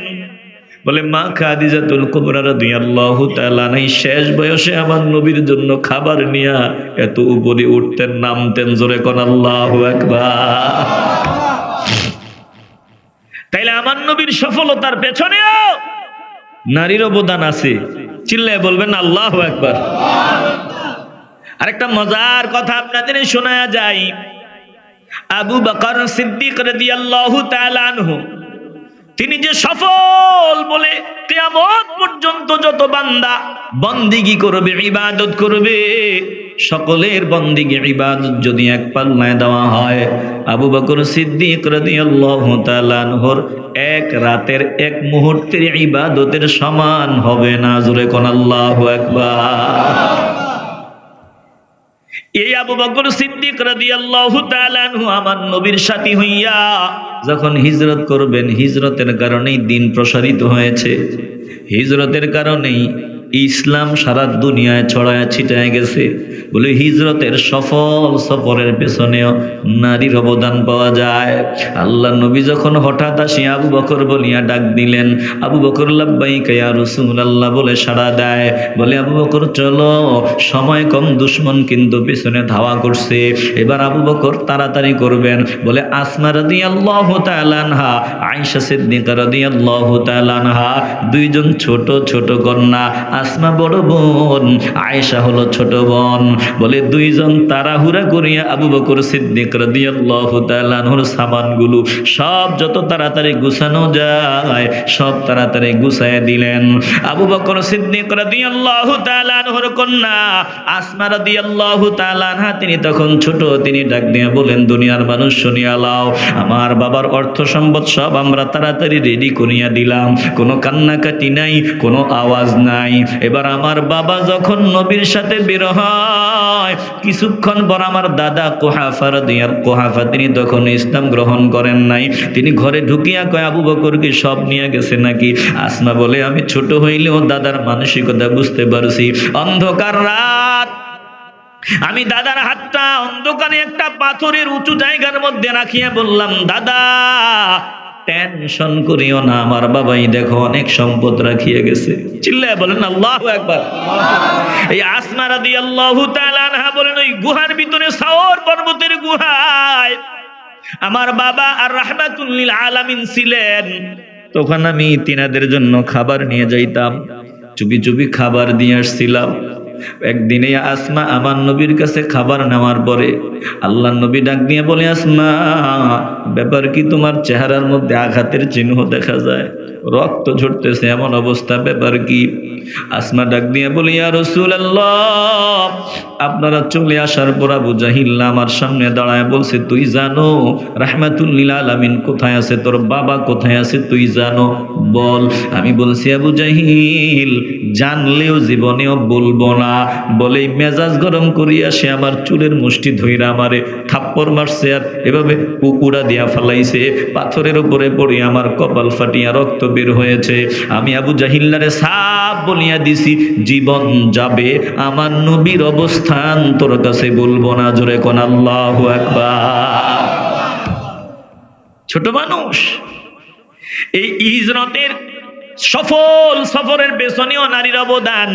বলে মা খাদিজাতুল কুবরা রাদিয়াল্লাহু তাআলা আনহা শেষ বয়সে আমার নবীর জন্য খাবার নিয়া এত উপরে উঠতেন, নামতেন। জোরে কোন আল্লাহু আকবার। তাইলে আমার নবীর সফলতার পেছনেও নারীর অবদান আছে। চিল্লায় বলবেন আল্লাহু আকবার। আরেকটা মজার কথা আপনাদের শোনায়া যায়। আবু বকর সিদ্দিক রাদিয়াল্লাহু তাআলা আনহু তিনি যে সফল বলে কিয়ামত পর্যন্ত যত বান্দা বন্দেগী করবে, ইবাদত করবে, সকলের বন্দেগী ইবাদত যদি এক পাল্লায় দেওয়া হয়, আবু বকর সিদ্দিক রাদিয়াল্লাহু তাআলা আনহুর এক রাতের এক মুহূর্তের ইবাদতের সমান হবে না। জোরে কোন আল্লাহু আকবার। এই আবু বকর সিদ্দিক রাদিয়াল্লাহু তাআলা আনহু আমার নবীর সাথী হইয়া যখন হিজরত করবেন, হিজরতের কারণেই দিন প্রসারিত হয়েছে, হিজরতের কারণেই ইসলাম সারা দুনিয়ায় ছড়ায় ছিটায় গেছে। বলে হিজরতের সফল সফরের পেছনেও নারীর অবদান পাওয়া যায়। আল্লাহ নবী যখন হঠাৎ আসি আবু বকর বলিয়া ডাক দিলেন, আবু বকর লাব্বাইকা ইয়া রাসূলুল্লাহ বলে সাড়া দেয়। বলে আবু বকর চলো, সময় কম, দুশমন কিন্তু পেছনে ধাওয়া করছে, এবার আবু বকর তাড়াতাড়ি করবেন। বলে আসমা রাদিয়াল্লাহু তাআলা আনহা, আয়েশা সিদ্দিকা রাদিয়াল্লাহু তাআলা আনহা, দুইজন ছোট ছোট কন্যা, আসমা বড় বোন, আয়েশা হলো ছোট বোন। বলে দুইজন তাড়াহুড়া করিয়া আবু বকর সিদ্দিক রাদিয়াল্লাহু তাআলা আনহুর সামানগুলো সব যত তাড়াতাড়ি গুছানো যায় সব তাড়াতাড়ি গুছায় দিলেন। আবু বকর সিদ্দিক রাদিয়াল্লাহু তাআলা আনহুর কন্যা আসমা রাদিয়াল্লাহু তাআলা আনহা তিনি তখন ছোট, তিনি ডাক দিয়ে বলেন, দুনিয়ার মানুষ শুনিয়া লাও, আমার বাবার অর্থ সম্পদ সব আমরা তাড়াতাড়ি রেডি করিয়া দিলাম, কোনো কান্নাকাটি নাই, কোনো আওয়াজ নাই। এবার আমার বাবা যখন নবীর সাথে বের হয়, কিছুক্ষণ পর আমার দাদা কুহাফা তিনি তখন ইসলাম গ্রহণ করেন নাই। তিনি ঘরে ঢুকিয়া কয়, আবু বকর কি সব নিয়ে গেছে নাকি? আসমা বলে, আমি ছোট হইলেও দাদার মানসিকতা বুঝতে পারছি। অন্ধকার রাত, আমি দাদার হাতটা অন্ধকারে একটা পাথরের উঁচু জায়গার মধ্যে রাখিয়া বললাম, দাদা টেনশন করিও না, আমার বাবাই দেখো অনেক সম্পদ রাখিয়ে গেছে। চিল্লায় বলেন আল্লাহু আকবার। এই আসমা রাদিয়াল্লাহু তাআলা আনহা বলেন, ওই গুহার ভিতরে সাওর পর্বতের গুহায় আমার বাবা আর রাহমাতুল লিল আলামিন ছিলেন। তখন আমি তিনাদের জন্য খাবার নিয়ে যাইতাম, চুপি চুপি খাবার দিয়ে আসছিলাম। একদিনে আসমা আমার নবীর কাছে খাবার নেওয়ার পরে আল্লাহ নবী ডাক দিয়ে বলে, আসমা ব্যাপার কি, তোমার চেহারার মধ্যে আঘাতের চিহ্ন দেখা যায়, রক্ত ঝরতেছে এমন অবস্থা, ব্যাপার কি? আসমা ডাক দিয়ে বলে, ইয়া রাসূলুল্লাহ, আপনারা চলে আসার পর আবু জাহিল আমার সামনে দাঁড়ায় বলছে, তুই জানো রাহমাতুল লিল আলামিন কোথায় আছে, তোর বাবা কোথায় আছে তুই জানো, বল। আমি বলছি, আবু জাহিল জানলেও জীবনেও বলবো না। বলেই মেজাজ গরম করিয়া সে আমার চুলের মুষ্টি ধইরা আমারে থাপ্পড় মারছে, আর এভাবে কুকুরা দিয়া ফালাইছে, পাথরের উপরে পড়ে আমার কপাল ফাটিয়া রক্ত বের হয়েছে। আমি আবু জাহিল্লারে সাপ বলিয়া দিছি, জীবন যাবে, আমার নবীর অবস্থান তোর কাছে বলবো না। জোরে কোন আল্লাহু আকবার। ছোট মানুষ, এই হিজরতের সফরের পেছনেও নারীর অবদান।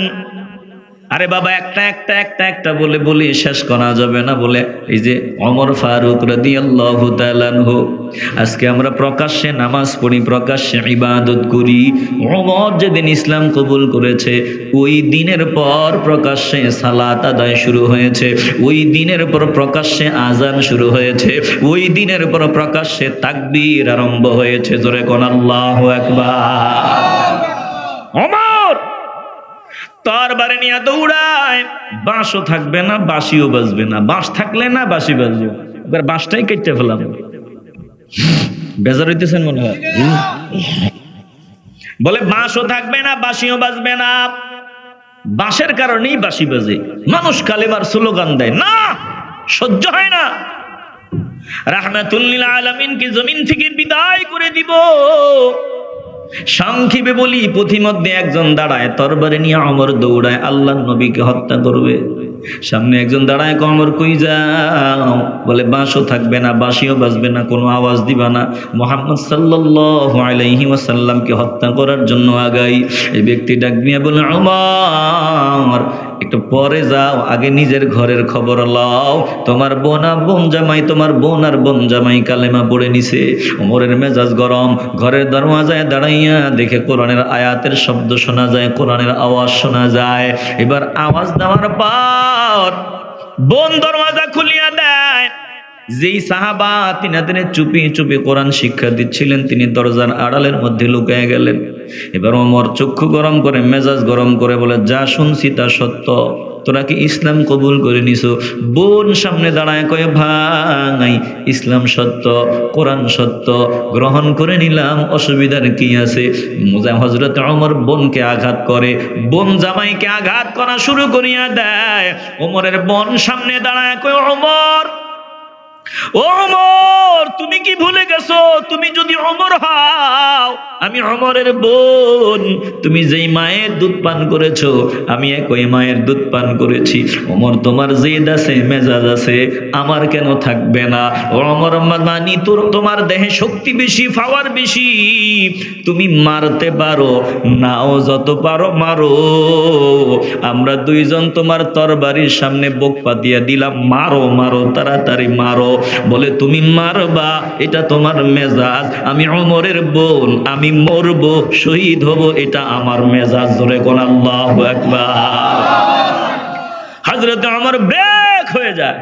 আরে বাবা, একটা বলে বলে শেষ করা যাবে না। বলে এই যে ওমর ফারুক রাদিয়াল্লাহু তাআলা আনহু, আজকে আমরা প্রকাশ্যে নামাজ পড়ি, প্রকাশ্যে ইবাদত করি। ওমর যেদিন ইসলাম কবুল করেছে ওই দিনের পর প্রকাশ্যে সালাত আদায় শুরু হয়েছে, ওই দিনের পর প্রকাশ্যে আজান শুরু হয়েছে, ওই দিনের পর প্রকাশ্যে তাকবীর আরম্ভ হয়েছে। জোরে কোন আল্লাহু আকবার। ওমর তরবারি নিয়ে দৌড়ায়, বাঁশও থাকবে না, বাঁশিও বাজবে না, বাঁশ থাকলে না বাঁশি বাজবে, এবার বাঁশটাই কেটে ফেলাম। বেজার হইতেছেন মনে হয়। বলে বাঁশও থাকবে না, বাঁশিও বাজবে না, বাঁশের কারণেই বাঁশি বাজে। মানুষ কালেমার স্লোগান দেয় না, সহ্য হয় না। রাহমাতুল লিল আলামিনকে জমিন থেকে বিদায় করে দিব। সংক্ষেপে বলি, পথিমধ্যে একজন দাঁড়ায়, তরবারি নিয়ে ওমর দৌড়ায়, আল্লাহর নবীকে হত্যা করবে। সামনে একজন দাঁড়ায়, ওমর কই যাও? বলে বাঁশও থাকবে না, বাঁশিও বাজবে না, কোনো আওয়াজ দিবা না, মুহাম্মদ সাল্লাল্লাহু আলাইহি ওয়াসাল্লামকে হত্যা করার জন্য আগাই। এই ব্যক্তি ডাক দিয়ে বলে, ওমর একটু পরে যাও, আগে নিজের ঘরের খবর লও। তোমার বোন জামাই, তোমার বোন আর বোন জামাই কালেমা পড়ে নিছে। ওমরের মেজাজ গরম, ঘরের দরওয়াজায় দাঁড়াইয়া দেখে কোরআনের আয়াতের শব্দ শোনা যায়, কোরআনের আওয়াজ শোনা যায়। এবার আওয়াজ দেওয়ার পর বোন দরওয়াজা খুলিয়া দেয়। যেই সাহাবা তিনাদের চুপি চুপি কোরআন শিক্ষা দিচ্ছিলেন, তিনি দরজার আড়ালের মধ্যে লুকিয়ে গেলেন। এবার ওমর চক্ষু গরম করে, মেজাজ গরম করে বলে, যা শুনছি তা সত্য, তোরা কি ইসলাম কবুল করে নিছো? বোন সামনে দাঁড়ায় কয়ে, ভাই ইসলাম সত্য, কোরআন সত্য, গ্রহণ করে নিলাম, অসুবিধার কি আছে? হযরত ওমর বোনকে আঘাত করে, বোন জামাইকে আঘাত করা শুরু করিয়া দেয়। ওমরের বোন সামনে দাঁড়ায় কয়ে, ওমর, ও ওমর, তুমি কি ভুলে গেছো? তুমি যদি ওমর হও, আমি ওমরের বোন। তুমি যেই মায়ের দুধ পান করেছো, আমি একই মায়ের দুধ পান করেছি। ওমর, তোমার জেদ আছে, মেজাজ আছে, আমার কেন থাকবে না? ওমর, মানি তোমার দেহে শক্তি বেশি, পাওয়ার বেশি, তুমি মারতে পারো, নাও যত পারো মারো। আমরা দুইজন তোমার তরবারির সামনে বুক পাতিয়া দিলাম, মারো মারো, তাড়াতাড়ি মারো। বলে, তুমি মারবা, এটা তোমার মেজাজ, আমি ওমরের বোন, আমি মরবো, শহীদ হব, এটা আমার মেজাজ। জোরে কোন আল্লাহু আকবার। হযরত ওমর ব্রেক হয়ে যায়।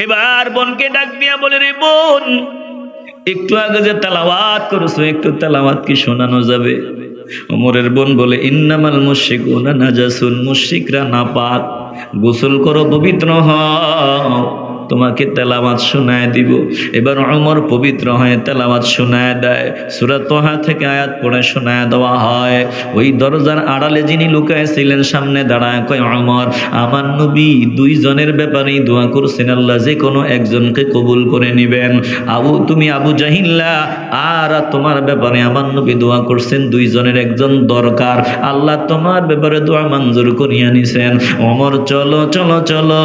এবার বোনকে ডাক দিয়া বলে, রে বোন, একটু আগে যে তেলাওয়াত করেছো, একটু তেলাওয়াত কি শোনানো যাবে? ওমরের বোন বলে, ইন্নামাল মুশরিকুনা নাজাসুন, মুশরিকরা নাপাক, গোসল করো, পবিত্র হও, তোমাকে তেলাওয়াত শোনায় দিব। এবার ওমর পবিত্র হয়ে তেলাওয়াত শোনায় দেয়। সূরা তোহা থেকে আয়াত পড়ে শোনায় দেওয়া হয়। ওই দরজার আড়ালে যিনি লুকায় ছিলেন সামনে দাঁড়ায় কয়, ওমর, আমার নবী দুইজনের ব্যাপারেই দোয়া করছেন, আল্লাহ যে কোনো একজনকে কবুল করে নেবেন। তুমি আবু জাহিল্লা, আর তোমার ব্যাপারে আমার নবী দোয়া করছেন, দুইজনের একজন দরকার, আল্লাহ তোমার ব্যাপারে দোয়া মঞ্জুর করিয়া নিছেন। ওমর, চলো চলো চলো।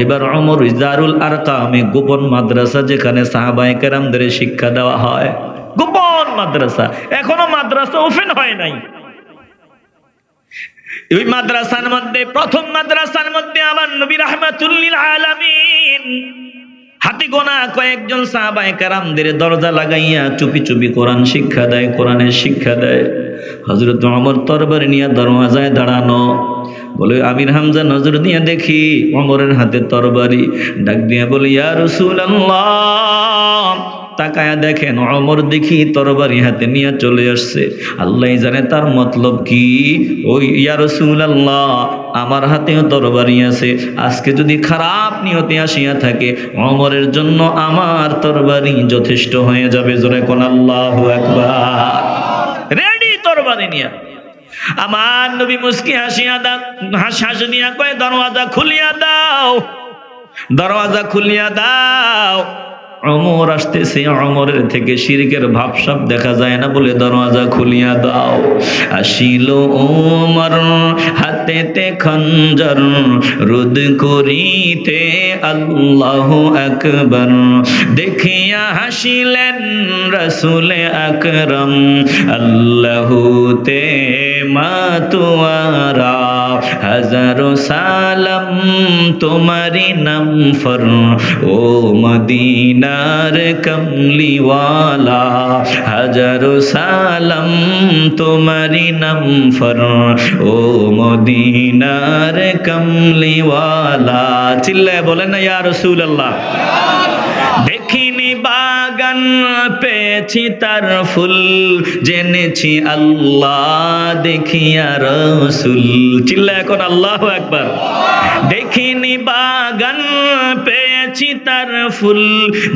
এবার ওমর দারুল আরকামে, গোপন মাদ্রাসা, যেখানে সাহাবায়ে কেরামদের শিক্ষা দেওয়া হয়, গোপন মাদ্রাসা, এখনো মাদ্রাসা ওপেন হয় নাই। ওই মাদ্রাসার মধ্যে, প্রথম মাদ্রাসার মধ্যে আমার নবী রাহমাতুল লিল আলামিন হাতে গোনা কয়েকজন সাহাবায়ে কেরামদের দরজা লাগাইয়া চুপি চুপি কোরআন শিক্ষা দেয়, কোরআনের শিক্ষা দেয়। হযরত ওমর তরবারি নিয়ে দরওয়াজায় দাঁড়ানো। বলে আমির হামজা নজর দিয়ে দেখি ওমরের হাতে তরবারি, ডাক দিয়ে বলে ইয়া রাসূলুল্লাহ, তাকায়া দেখেন ওমর দেখি তরবারি হাতে নিয়ে চলে আসছে। আল্লাহ জানে তার মতলব কি। ওই ইয়া রাসূলুল্লাহ, আমার হাতেও তরবারি আছে, আজকে যদি খারাপ নিয়তে আসিয়া থাকে ওমরের জন্য আমার তরবারি যথেষ্ট হয়ে যাবে। জোরে কোন আল্লাহু আকবার। রেডি তরবারি নিয়ে। আমার নবী মুস্কি হাসিয়া হাসি দিয়া কয় দরওয়াজা খুলিয়া দাও, দরওয়াজা খুলিয়া দাও। ওমর আসতেছে, ওমরের থেকে শিরকের ভাবসাব দেখা যায় না বলে দরওয়াজা খুলিয়া দাও। আসিল ওমর হাতেতে খঞ্জর, রুদ করিতে আল্লাহু আকবার। দেখিয়া হাসিলেন রাসূলে আকরাম, আল্লাহুতে মাতুয়ারা। হাজারো সালাম তোমারি নাম ফর, ও মদিনার কমলিওয়ালা। হাজারো সালাম তোমারি নাম ফর, ও মদিনার কমলিওয়ালা। চিল্লায় বলেন না ইয়া রাসূলুল্লাহ। দেখিনি বাগান পেয়েছি তার ফুল, জেনেছি আল্লাহ দেখিয়া রাসূল। চিল্লা এখন আল্লাহু আকবার। দেখিনি বাগান পেয়েছি তার ফুল,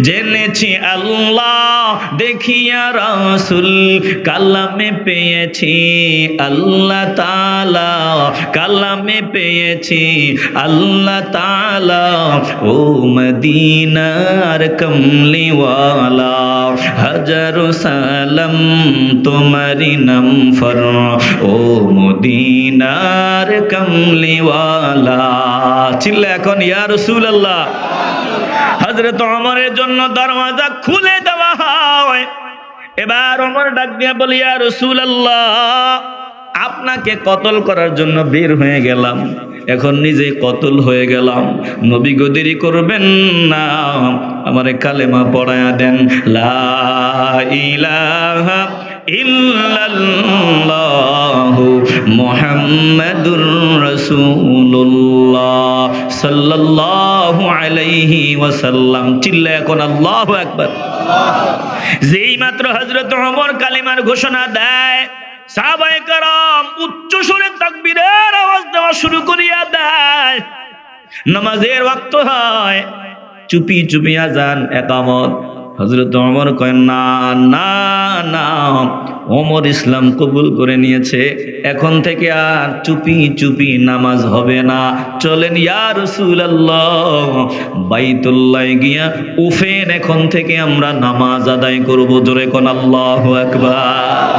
জেনেছি আল্লাহ দেখিয়া রাসূল। কালামে পেয়েছি আল্লাহ তাআলা, কালামে পেয়েছি আল্লাহ তাআলা। ও মদিনার কমলিওয়ালা, হাজারো সালাম তোমারি নাম ফর, ও মদিনার কমলিওয়ালা। চিল্লা এখন ইয়া রাসূলুল্লাহ। হযরত ওমরের জন্য দরওয়াজা খুলে দেওয়া হয়। এবার ওমর ডাক দিয়ে বলে ইয়া রাসূলুল্লাহ, আপনাকে কতল করার জন্য বের হয়ে গেলাম, এখন নিজে কতল হয়ে গেলাম। নবী গো দেরি করবেন না, আমারে কালেমা পড়ায়া দেন। লা ইলাহা ইল্লাল্লাহু মুহাম্মাদুর রাসূলুল্লাহ সাল্লাল্লাহু আলাইহি ওয়াসাল্লাম। চিল্লা এখন আল্লাহু আকবার। যেই মাত্র হযরত ওমর কালিমার ঘোষণা দেয়, সাহাবায়ে কেরাম উচ্চ স্বরে তাকবীরের আওয়াজ দেওয়া শুরু করিয়া দেয়। নামাজের ওয়াক্ত হয়, চুপি চুপি আযান ইকামত। হযরত ওমর কয় না না না, ওমর ইসলাম কবুল করে নিয়েছে, এখন থেকে আর চুপি চুপি নামাজ হবে না। চলেন ইয়া রাসূলুল্লাহ, বাইতুল্লাহ গিয়া উফেন এখন থেকে আমরা নামাজ আদায় করব। জোরে কোন আল্লাহু আকবার।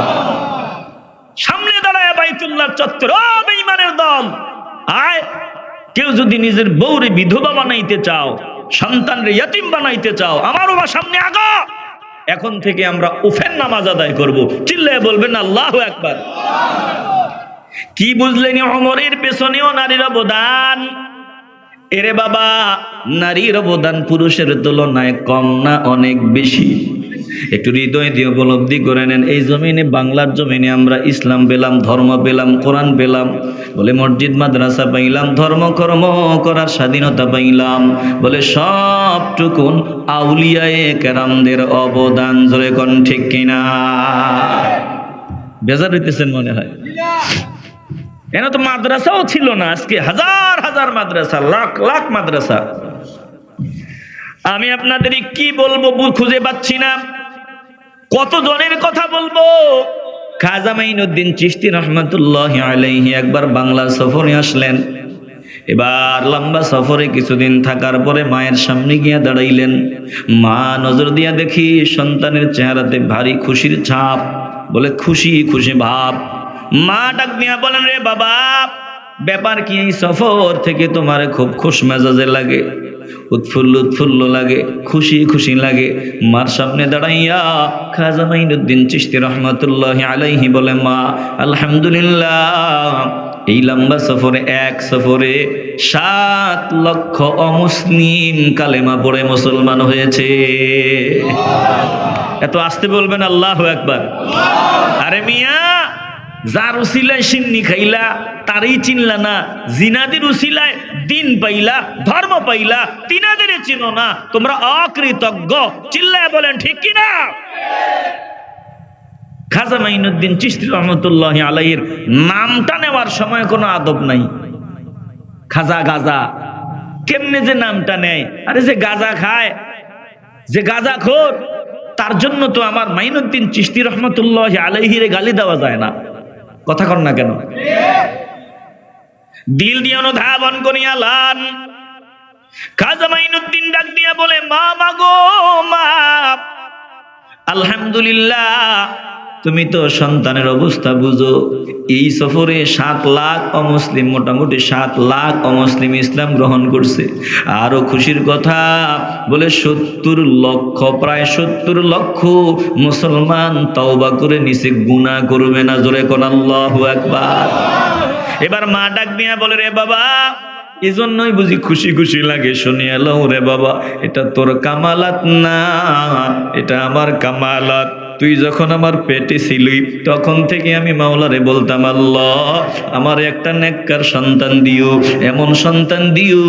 সামনে দাঁড়ায় বাইতুল্লাহ চত্বর। ও বেঈমানের দল, আয়, কেউ যদি নিজের বউরে বিধবা বানাইতে চাও, সন্তানরে ইয়াতিম বানাইতে চাও, আমার বাবা সামনে আগা। এখন থেকে আমরা উফেন নামাজ আদায় করব। চিল্লায় বলবেন আল্লাহু আকবার। কি বুঝলেন? ওমরের পেছনেও নারীর অবদান। এরে বাবা, নারীর অবদান পুরুষের তুলনায় কম না, অনেক বেশি। একটু হৃদয় দিয়ে উপলব্ধি করে নেন। এই জমিনে, বাংলার জমিনে আমরা ইসলাম পেলাম, ধর্ম পেলাম, কোরআন পেলাম, বলে মসজিদ মাদ্রাসা পাইলাম, ধর্মকর্ম করার স্বাধীনতা পাইলাম, বলে সবটুকুন আউলিয়ায়ে কেরামদের অবদান। জোরে কোন ঠিক কিনা? বেজার হইতেছেন মনে হয়। কেন তো মাদ্রাসাও ছিল না, আজকে হাজার হাজার মাদ্রাসা, লাখ লাখ মাদ্রাসা। আমি আপনাদের কি বলবো খুঁজে পাচ্ছি না, কত জনের কথা বলবো। খাজা মাইনুদ্দিন চিশতি রহমাতুল্লাহি আলাইহি একবার বাংলা সফরে আসলেন। এবার লম্বা সফরে কিছুদিন থাকার পরে মায়ের সামনে গিয়া দাঁড়াইলেন। মা নজর দিয়া দেখি সন্তানের চেহারাতে ভারী খুশির ছাপ, বলে খুশি খুশি ভাব। মা ডাক দিয়া বলেন, রে বাবা, ব্যাপার কি? এই সফর থেকে তোমার খুব খুশ মেজাজে লাগে, উৎফুল্ল উৎফুল্ল লাগে, খুশি খুশি লাগে। মার সামনে দাঁড়াইয়া খাজা মাইনুদ্দিন চিশতি রহমাতুল্লাহি আলাইহি বলে, মা আলহামদুলিল্লাহ, এই লম্বা সফরে, এক সফরে 7 লক্ষ অমুসলিম কালেমা পড়ে মুসলমান হয়েছে। এত আসতে বলবেন আল্লাহু আকবার। আরে মিয়া, যার উসিলায় সিন্নি খাইলা তারই চিনলা না, জিনাদির উসিলায় দিন পাইলা, ধর্ম পাইলা, তিনাদের চিনো না, তোমরা অকৃতজ্ঞ। চিল্লায় বলেন ঠিক কিনা? খাজা মাইনুদ্দিন চিশতি রহমতুল্লাহি আলাইহির নামটা নেওয়ার সময় কোনো আদব নাই। খাজা গাজা কেমনে যে নামটা নেয়, আরে যে গাজা খায়, যে গাজা খোর, তার জন্য তো আমার মাইনুদ্দিন চিশতি রহমতুল্লাহি আলাইহির গালি দেওয়া যায় না। কথা কর না কেন? দিল দিয়ে অনুধাবন করিয়া লান। খাজা মাইনুদ্দিন ডাক দিয়া বলে, মা মাগো মা, আলহামদুলিল্লাহ তুমি তো সন্তানের অবস্থা বুঝো। এই সফরে 7 লাখ অমুসলিম, মোটামুটি 7 লাখ অমুসলিম ইসলাম গ্রহণ করছে। আরো খুশির কথা বলে 70 লক্ষ, প্রায় 70 লক্ষ মুসলমান তওবা করে নিছে, গুনাহ করবে না। জোরে কোন আল্লাহু আকবার। এবার মা ডাক দিয়া বলে, রে বাবা, এজন্যই বুঝি খুশি খুশি লাগে, শুনিয়া লও রে বাবা, এটা তোর কামালাত না, এটা আমার কামালাত। তুই যখন আমার পেটে ছিলি তখন থেকে আমি মাওলারে বলতাম, আল্লাহ আমার একটা নেককার সন্তান দিও, এমন সন্তান দিও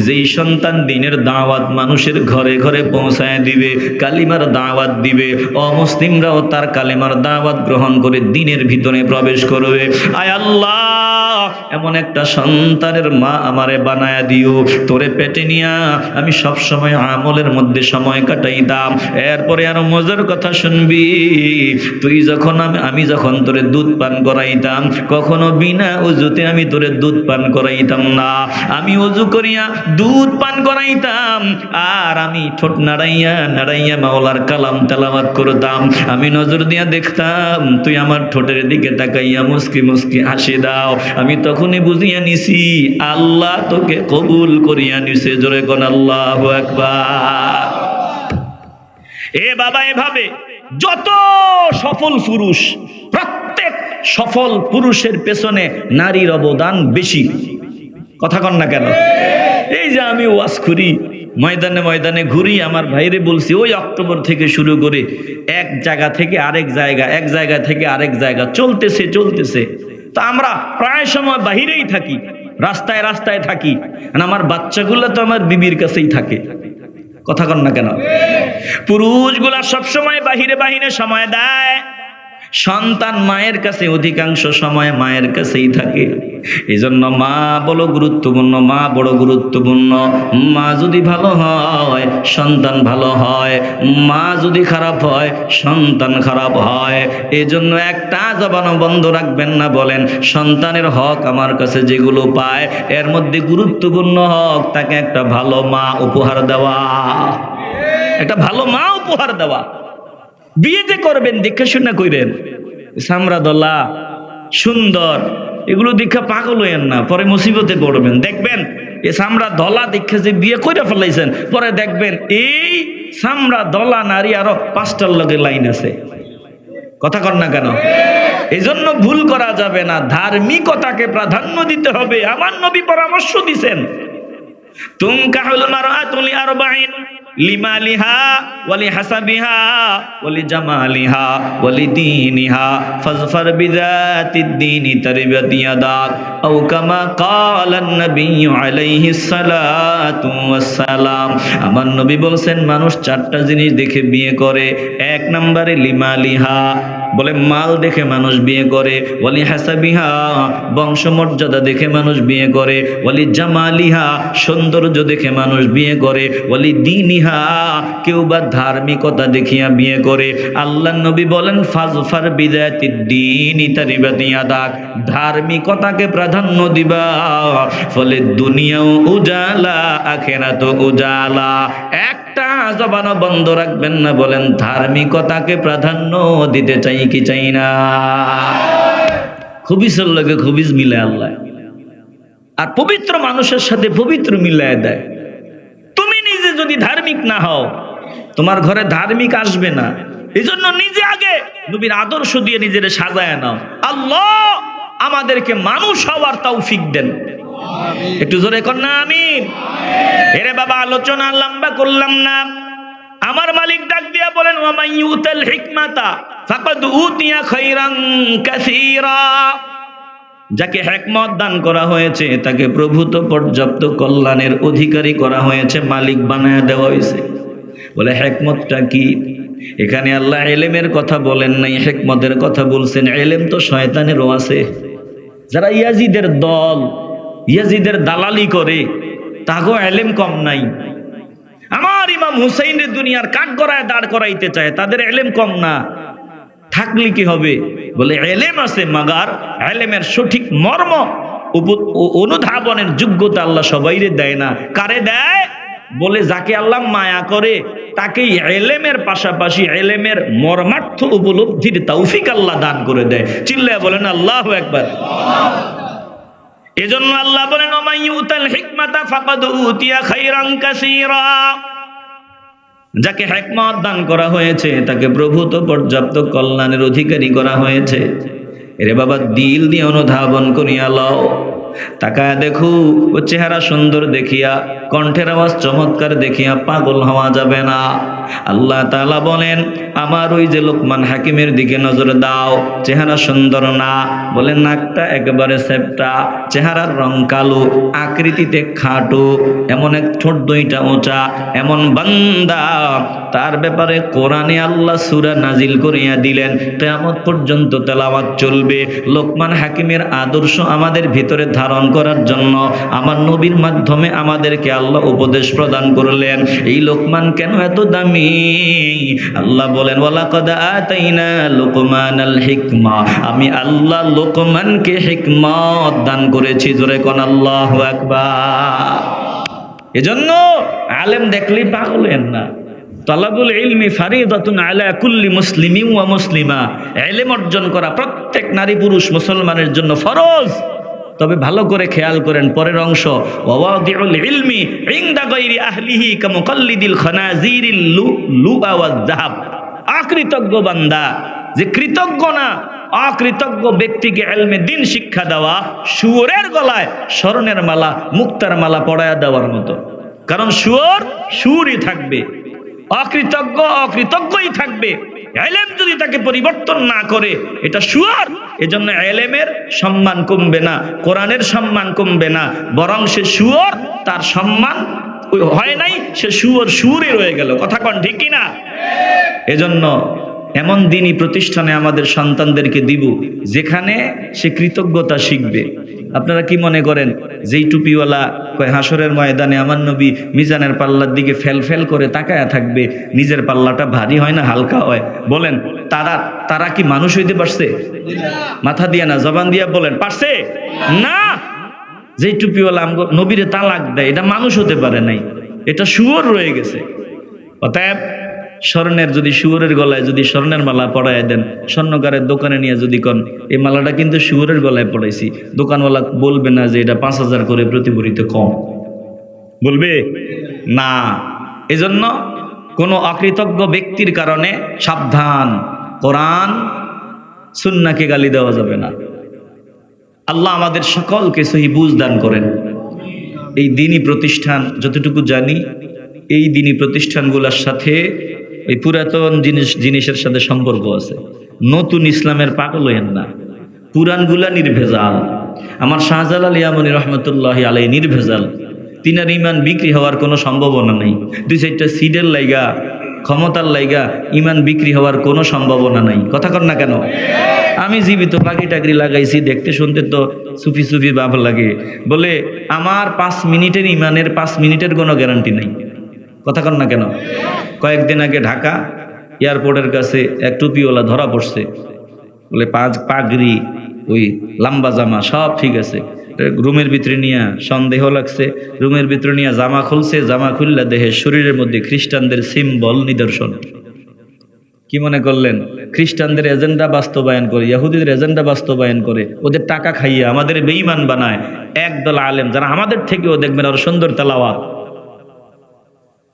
যেই সন্তান দিনের দাওয়াত মানুষের ঘরে ঘরে পৌঁছায় দিবে, কালিমার দাওয়াত দিবে, অমুসলিমরাও তার কালিমার দাওয়াত গ্রহণ করে দিনের ভিতরে প্রবেশ করবে। আয় আল্লাহ, এমন একটা সন্তানের মা আমারে বানায়া দিও। তোরে পেটে নিয়া আমি সব সময় আমলের মধ্যে সময় কাটাইতাম। এরপরে আরো মজার কথা শুনবি, তুই যখন আমি যখন তোরে দুধ পান করাইতাম, কখনো বিনা ওযুতে আমি তোরে দুধ পান করাইতাম না। আমি ওযু করিয়া দুধ পান করাইতাম, আর আমি ঠোঁট নাড়াইয়া নাড়াইয়া মাওলার কালাম তেলাওয়াত করতাম। আমি নজর দিয়া দেখতাম তুই আমার ঠোঁটের দিকে তাকাইয়া মুস্কি মুস্কি হাসি দাও। আমি তখনই বুঝিয়া নিছি আল্লাহ তোকে কবুল করিয়া নিছে। জোরে কোন আল্লাহু আকবার। এ বাবা, এভাবে যত সফল পুরুষ, প্রত্যেক সফল পুরুষের পেছনে নারীর অবদান বেশি। কথা কন না কেন? এই যে আমি ওয়াজ করি, ময়দানে ময়দানে ঘুরি, আমার ভাইরে বলছি ওই অক্টোবর থেকে শুরু করে এক জায়গা থেকে আরেক জায়গা, এক জায়গা থেকে আরেক জায়গা চলতেছে চলতেছে। তা আমরা প্রায় সময় বাহিরেই থাকি, রাস্তায় রাস্তায় থাকি, আমার বাচ্চাগুলো তো আমার বিবির কাছেই থাকে। কথা কন না কেন? পুরুষগুলা সবসময় বাহিরে বাহিরে সময় দেয়, সন্তান মায়ের কাছে অধিকাংশ সময় মায়ের কাছেই থাকে। এই জন্য মা বড় গুরুত্বপূর্ণ, মা বড় গুরুত্বপূর্ণ। মা যদি ভালো হয় সন্তান ভালো হয়, মা যদি খারাপ হয় সন্তান খারাপ হয়। এই জন্য একটা জবানও বন্ধ রাখবেন না, বলেন সন্তানের হক আমার কাছে যেগুলো পায় এর মধ্যে গুরুত্বপূর্ণ হক তাকে একটা ভালো মা উপহার দেওয়া, একটা ভালো মা উপহার দেওয়া। বিয়ে যে করবেন দেখে শুনে কইরেন, সামরা দলা সুন্দর এগুলো দীক্ষা পাগল হইয়েন না, পরে মুসিবতে পড়বেন। দেখবেন এই সামরা দলা দীক্ষা যে বিয়ে কইরা ফেলাইছেন, পরে দেখবেন এই সামরা দলা নারী আরো 5টার লগে লাইন আছে। কথা কর না কেন? এই জন্য ভুল করা যাবে না, ধার্মিকতাকে প্রাধান্য দিতে হবে। আমার নবী পরামর্শ দিছেন, তুনকাহুল মারআতু লিআরবাইন, লিমালিহা ওয়ালি হাসাবিহা ওয়ালি জামালিহা ওয়ালি দীনিহা ফাজফার বিযাতিদ দীনি তারিবাত ইয়াদাক আও কামা ক্বালান নবী আলাইহিস সালাতু ওয়াস সালাম। আমার নবী বলেন মানুষ 4টা জিনিস দেখে বিয়ে করে। 1 নম্বরে লিমালিহা, বলে মাল দেখে মানুষ বিয়ে করে। ওয়ালি হাসাবিহা, বংশমর্যাদা দেখে মানুষ বিয়ে করে। ওয়ালি জামালিহা, সৌন্দর্য দেখে মানুষ বিয়ে করে। ওয়ালি দীনিহা, কেউ বা ধার্মিকতা দেখিয়া বিয়ে করে। আল্লাহ নবী বলেন ফাজফার বিযাতিদ দীনি তারিবাত ইয়াদাক, ধার্মিকতাকে প্রাধান্য দিবা, ফলে দুনিয়াও উজালা আখিরাত উজালা। একটা জবানও বন্ধ রাখবেন না, বলেন ধার্মিকতাকে প্রাধান্য দিতে চাই কি চাই না? খবিসের লগে খবিস মিলায় আল্লাহ, আর পবিত্র মানুষের সাথে পবিত্র মিলায় দেয়। তুমি নিজে যদি ধার্মিক না হও তোমার ঘরে ধার্মিক আসবে না। এই জন্য নিজে আগে নবীর আদর্শ দিয়ে নিজের সাজায় নাও। আল্লাহ আমাদেরকে মানুষ হওয়ার তৌফিক দেন। একটু জোরে কর না আমিন। এরে বাবা, আলোচনা লম্বা করলাম না। আমার মালিক ডাক দিয়া বলেন ওয়া মান ইউতাল হিকমাতা ফাকাদ উতিয়া খায়রান কাসীরা, যাকে হিকমত দান করা হয়েছে তাকে প্রভূত পর্যাপ্ত কল্যাণের অধিকারী করা হয়েছে, মালিক বানায় দেওয়া হয়েছে। বলে হিকমতটা কি? এখানে আল্লাহ ইলমের কথা বলেন নাই, হিকমতের কথা বলছেন। ইলম তো শয়তানেরও আছে। যারা ইয়াজিদের দল, ইয়াজিদের দালালি করে, তাগো ইলম কম নাই। আমার ইমাম হুসাইনের দুনিয়ার কাঠগড়ায় দাঁড় করাইতে চায়, তাদের ইলম কম না। থাকলে কি হবে? বলে ইলম আছে, মাগার ইলমের সঠিক মর্ম অনুধাবনের যোগ্যতা আল্লাহ সবাইরে দেয় না। কারে দেয়? বলে যাকে আল্লাহ মায়া করে তাকেই ইলমের পাশাপাশি ইলমের মর্মার্থ উপলব্ধির তৌফিক আল্লাহ দান করে দেয়। চিল্লায় বলেন আল্লাহু আকবার। এজন্য আল্লাহ বলেন ওমাই ইউতাল হিকমাতা ফাকাদ উতিয়া খায়রান কাসীরা, যাকে হিকমত দান করা হয়েছে তাকে প্রভূত পর্যাপ্ত কল্যাণের অধিকারী করা হয়েছে। এরে বাবা, দিল দিয়ে অনুধাবন করিয়া লও। তাকায় দেখো, ও চেহারা সুন্দর দেখিয়া, কণ্ঠের আওয়াজ চমৎকার দেখিয়া পাগল হওয়া যাবে না। আল্লাহ তাআলা বলেন, আমার ওই যে লোকমান হাকিমের দিকে নজর দাও, চেহারা সুন্দর না, বলেন নাকটা একেবারে সেপটা, চেহারার রং কালো, আকৃতিতে খাটো, এমন এক ঠোঁট দুইটা উঁচা, এমন বান্দা তার ব্যাপারে কোরআনে আল্লাহ সূরা নাজিল করিয়া দিলেন, কিয়ামত পর্যন্ত তেলাওয়াত চলবে। লোকমান হাকিমের আদর্শ আমাদের ভিতরে ধারণ করার জন্য আমার নবীর মাধ্যমে আমাদেরকে আল্লাহ উপদেশ প্রদান করলেন। এই লোকমান কেন এত দামি? আল্লাহ বলেন, ওয়ালাকাদ আতাইনা লুকমানাল হিকমা, আমি আল্লাহ লোকমানকে হিকমত দান করেছি। জোরে কোন আল্লাহু আকবার। এজন্য আলেম দেখলেই পাগল হবেন না। তালাবুল ইলমি ফারিদাতুন আলা কুল্লি মুসলিমিন ওয়া মুসলিমা, ইলম অর্জন করা প্রত্যেক নারী পুরুষ মুসলমানের জন্য ফরজ। তবে ভালো করে খেয়াল করেন পরের অংশ, ওয়াদিউল ইলমি ইনদা গায়রি আহলিহি কামুকাল্লিদিল খানাজিরিল লুআ ওয়াজ যাহাব। আকৃতজ্ঞ বান্দা, যে কৃতজ্ঞ না, অকৃতজ্ঞ ব্যক্তিকে ইলমে দ্বীন শিক্ষা দেওয়া শুয়োরের গলায় স্বর্ণের মালা, মুক্তার মালা পরায়া দেওয়ার মতো। কারণ শুয়োর শুয়োরই থাকবে, অকৃতজ্ঞ অকৃতজ্ঞই থাকবে। ইলম যদি তাকে পরিবর্তন না করে, এটা শুয়োর। এজন্য ইলমের সম্মান কমবে না, কোরআনের সম্মান কমবে না, বরং সে শুয়োর, তার সম্মান হয় নাই, সে শুয়োর শুয়োরই রয়ে গেল। কথা কোন ঠিক কিনা? এজন্য এমন দ্বীনি প্রতিষ্ঠানে আমাদের সন্তানদেরকে দিব যেখানে সে কৃতজ্ঞতা শিখবে। আপনারা কি মনে করেন যেই টুপিওয়ালা কয় হাসরের ময়দানে আমার নবী মিজানের পাল্লার দিকে ফেল ফেল করে তাকায়া থাকবে, নিজের পাল্লাটা ভারী হয় না হালকা হয়? বলেন তারা কি মানুষ হইতে পারছে? মাথা দিয়া না, জবান দিয়া বলেন, পারছে না? যেই টুপিওয়ালা নবীরে তালাক দেয়, এটা মানুষ হতে পারে নাই, এটা শুয়োর রয়ে গেছে। অতএব স্বর্ণের যদি শুয়োরের গলায় যদি স্বর্ণের মালা পরায় দেন, স্বর্ণকারের দোকানে নিয়ে যদি কন এই মালাটা কিন্তু শুয়োরের গলায় পড়াইছি, দোকানওয়ালা বলবে না যে এটা 5,000 করে প্রতি ভরিতে কম? বলবে না। এজন্য কোনো অকৃতজ্ঞ ব্যক্তির কারণে সাবধান, কোরআন সুন্নাহকে গালি দেওয়া যাবে না। আল্লাহ আমাদের সকলকে সহি বুঝ দান করেন। এই দ্বীনি প্রতিষ্ঠান যতটুকু জানি, এই দ্বীনি প্রতিষ্ঠানগুলোর সাথে এই পুরাতন জিনিসের সাথে সম্পর্ক আছে। নতুন ইসলামের পাগল হইেন না। পুরানগুলা নির্ভেজাল। আমার শাহজালাল ইয়ামানী রহমতুল্লাহি আলাইহি নির্ভেজাল। তিনার ইমান বিক্রি হওয়ার কোনো সম্ভাবনা নেই। 2-4টা সিডের লাইগা, ক্ষমতার লাইগা ইমান বিক্রি হওয়ার কোনো সম্ভাবনা নাই। কথা কর না কেন? আমি জীবিত পাখি টাকরি লাগাইছি, দেখতে শুনতে তো সুফি সুফি ভাব লাগে। বলে আমার 5 মিনিটের ইমানের 5 মিনিটের কোনো গ্যারান্টি নেই। কথা কর না কেন? কয়েকদিন আগে ঢাকা এয়ারপোর্টের কাছে এক টুপিওয়ালা ধরা পড়ছে। বলে পাগড়ি, ওই লম্বা জামা সব ঠিক আছে, রুমের ভিতরে নিয়ে সন্দেহ লাগছে, রুমের ভিতরে নিয়ে জামা খুলছে, জামা খুললে দেহে শরীরের মধ্যে খ্রিস্টানদের সিম্বল নিদর্শন। কি মনে করলেন খ্রিস্টানদের এজেন্ডা বাস্তবায়ন করে, ইহুদিদের এজেন্ডা বাস্তবায়ন করে, ওদের টাকা খাইয়ে আমাদের বেঈমান বানায়? একদল আলেম যারা আমাদের থেকেও দেখবেন আরো সুন্দর তেলাওয়াত,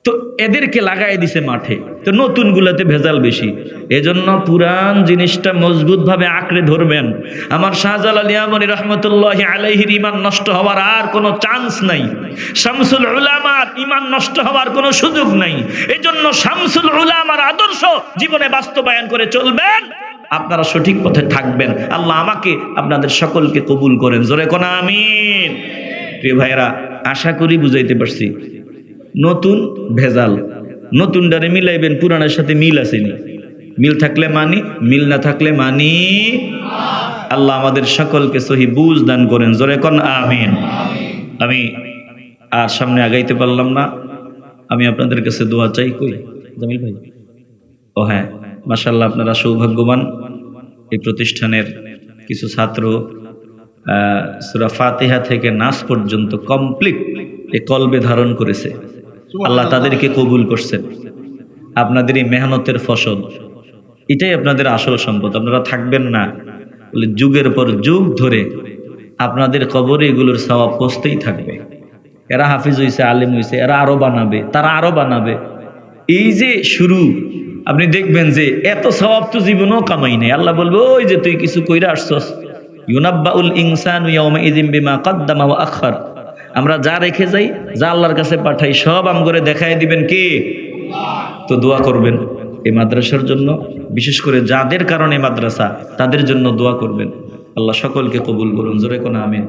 তো এদেরকে লাগাই দিছে মাঠে, তো নতুন গুলাতে ভেজাল বেশি। এজন্য পুরান জিনিসটা মজবুত ভাবে আঁকড়ে ধরবেন। আমার শাহজালাল ইয়ামানী রহমতুল্লাহি আলাইহির ঈমান নষ্ট হওয়ার আর কোনো চান্স নাই। শামসুল উলামার ঈমান নষ্ট হওয়ার কোনো সুযোগ নাই। এজন্য শামসুল উলামার আদর্শ জীবনে বাস্তবায়ন করে চলবেন, আপনারা সঠিক পথে থাকবেন। আল্লাহ আমাকে আপনাদের সকলকে কবুল করেন, জোরে কোন আমিন। প্রিয় ভাইরা, আশা করি বুঝাইতে পারছি। নতুন ভেজাল, নতুন ডারে মিলাইবেন, পুরানের সাথে মিল আসেনি। মিল থাকলে মানি, মিল না থাকলে মানি। আল্লাহ আমাদের সকলকে সহি বুঝ দান করেন, জোরে কোন আমিন। আমি আর সামনে আগাইতে পারলাম না, আমি আপনাদের কাছে দোয়া চাই। কই জামিল ভাই? ও হ্যাঁ, মাশাআল্লাহ, আপনারা সৌভাগ্যবান। এই প্রতিষ্ঠানের কিছু ছাত্র সূরা ফাতিহা থেকে নাস পর্যন্ত কমপ্লিট এই কলবে ধারণ করেছে। আল্লাহ তাদেরকে কবুল করছেন। আপনাদের এই মেহনতের ফসল, এটাই আপনাদের আসল সম্পদ। আপনারা থাকবেন না বলে যুগের পর যুগ ধরে আপনাদের কবরে এগুলোর সওয়াব পৌঁছতেই থাকবে। এরা হাফিজ হইছে, আলেম হইছে, এরা আরো বানাবে, তারা আরো বানাবে। এই যে শুরু, আপনি দেখবেন যে এত সওয়াব তো জীবনেও কামাই নেই। আল্লাহ বলবে, ওই যে তুই কিছু কইরা আসছস। ইউনাব্বাউল ইনসানু ইয়াউমাইযিন বিমা কদ্দামা ওয়া আখখার। আমরা যা রেখে যাই, যা আল্লাহর কাছে পাঠাই, সব আমগরে দেখায় দিবেন কে? তো দোয়া করবেন এই মাদ্রাসার জন্য, বিশেষ করে যাদের কারণে মাদ্রাসা, তাদের জন্য দোয়া করবেন। আল্লাহ সকলকে কবুল করুন, জোরে কোন আমিন।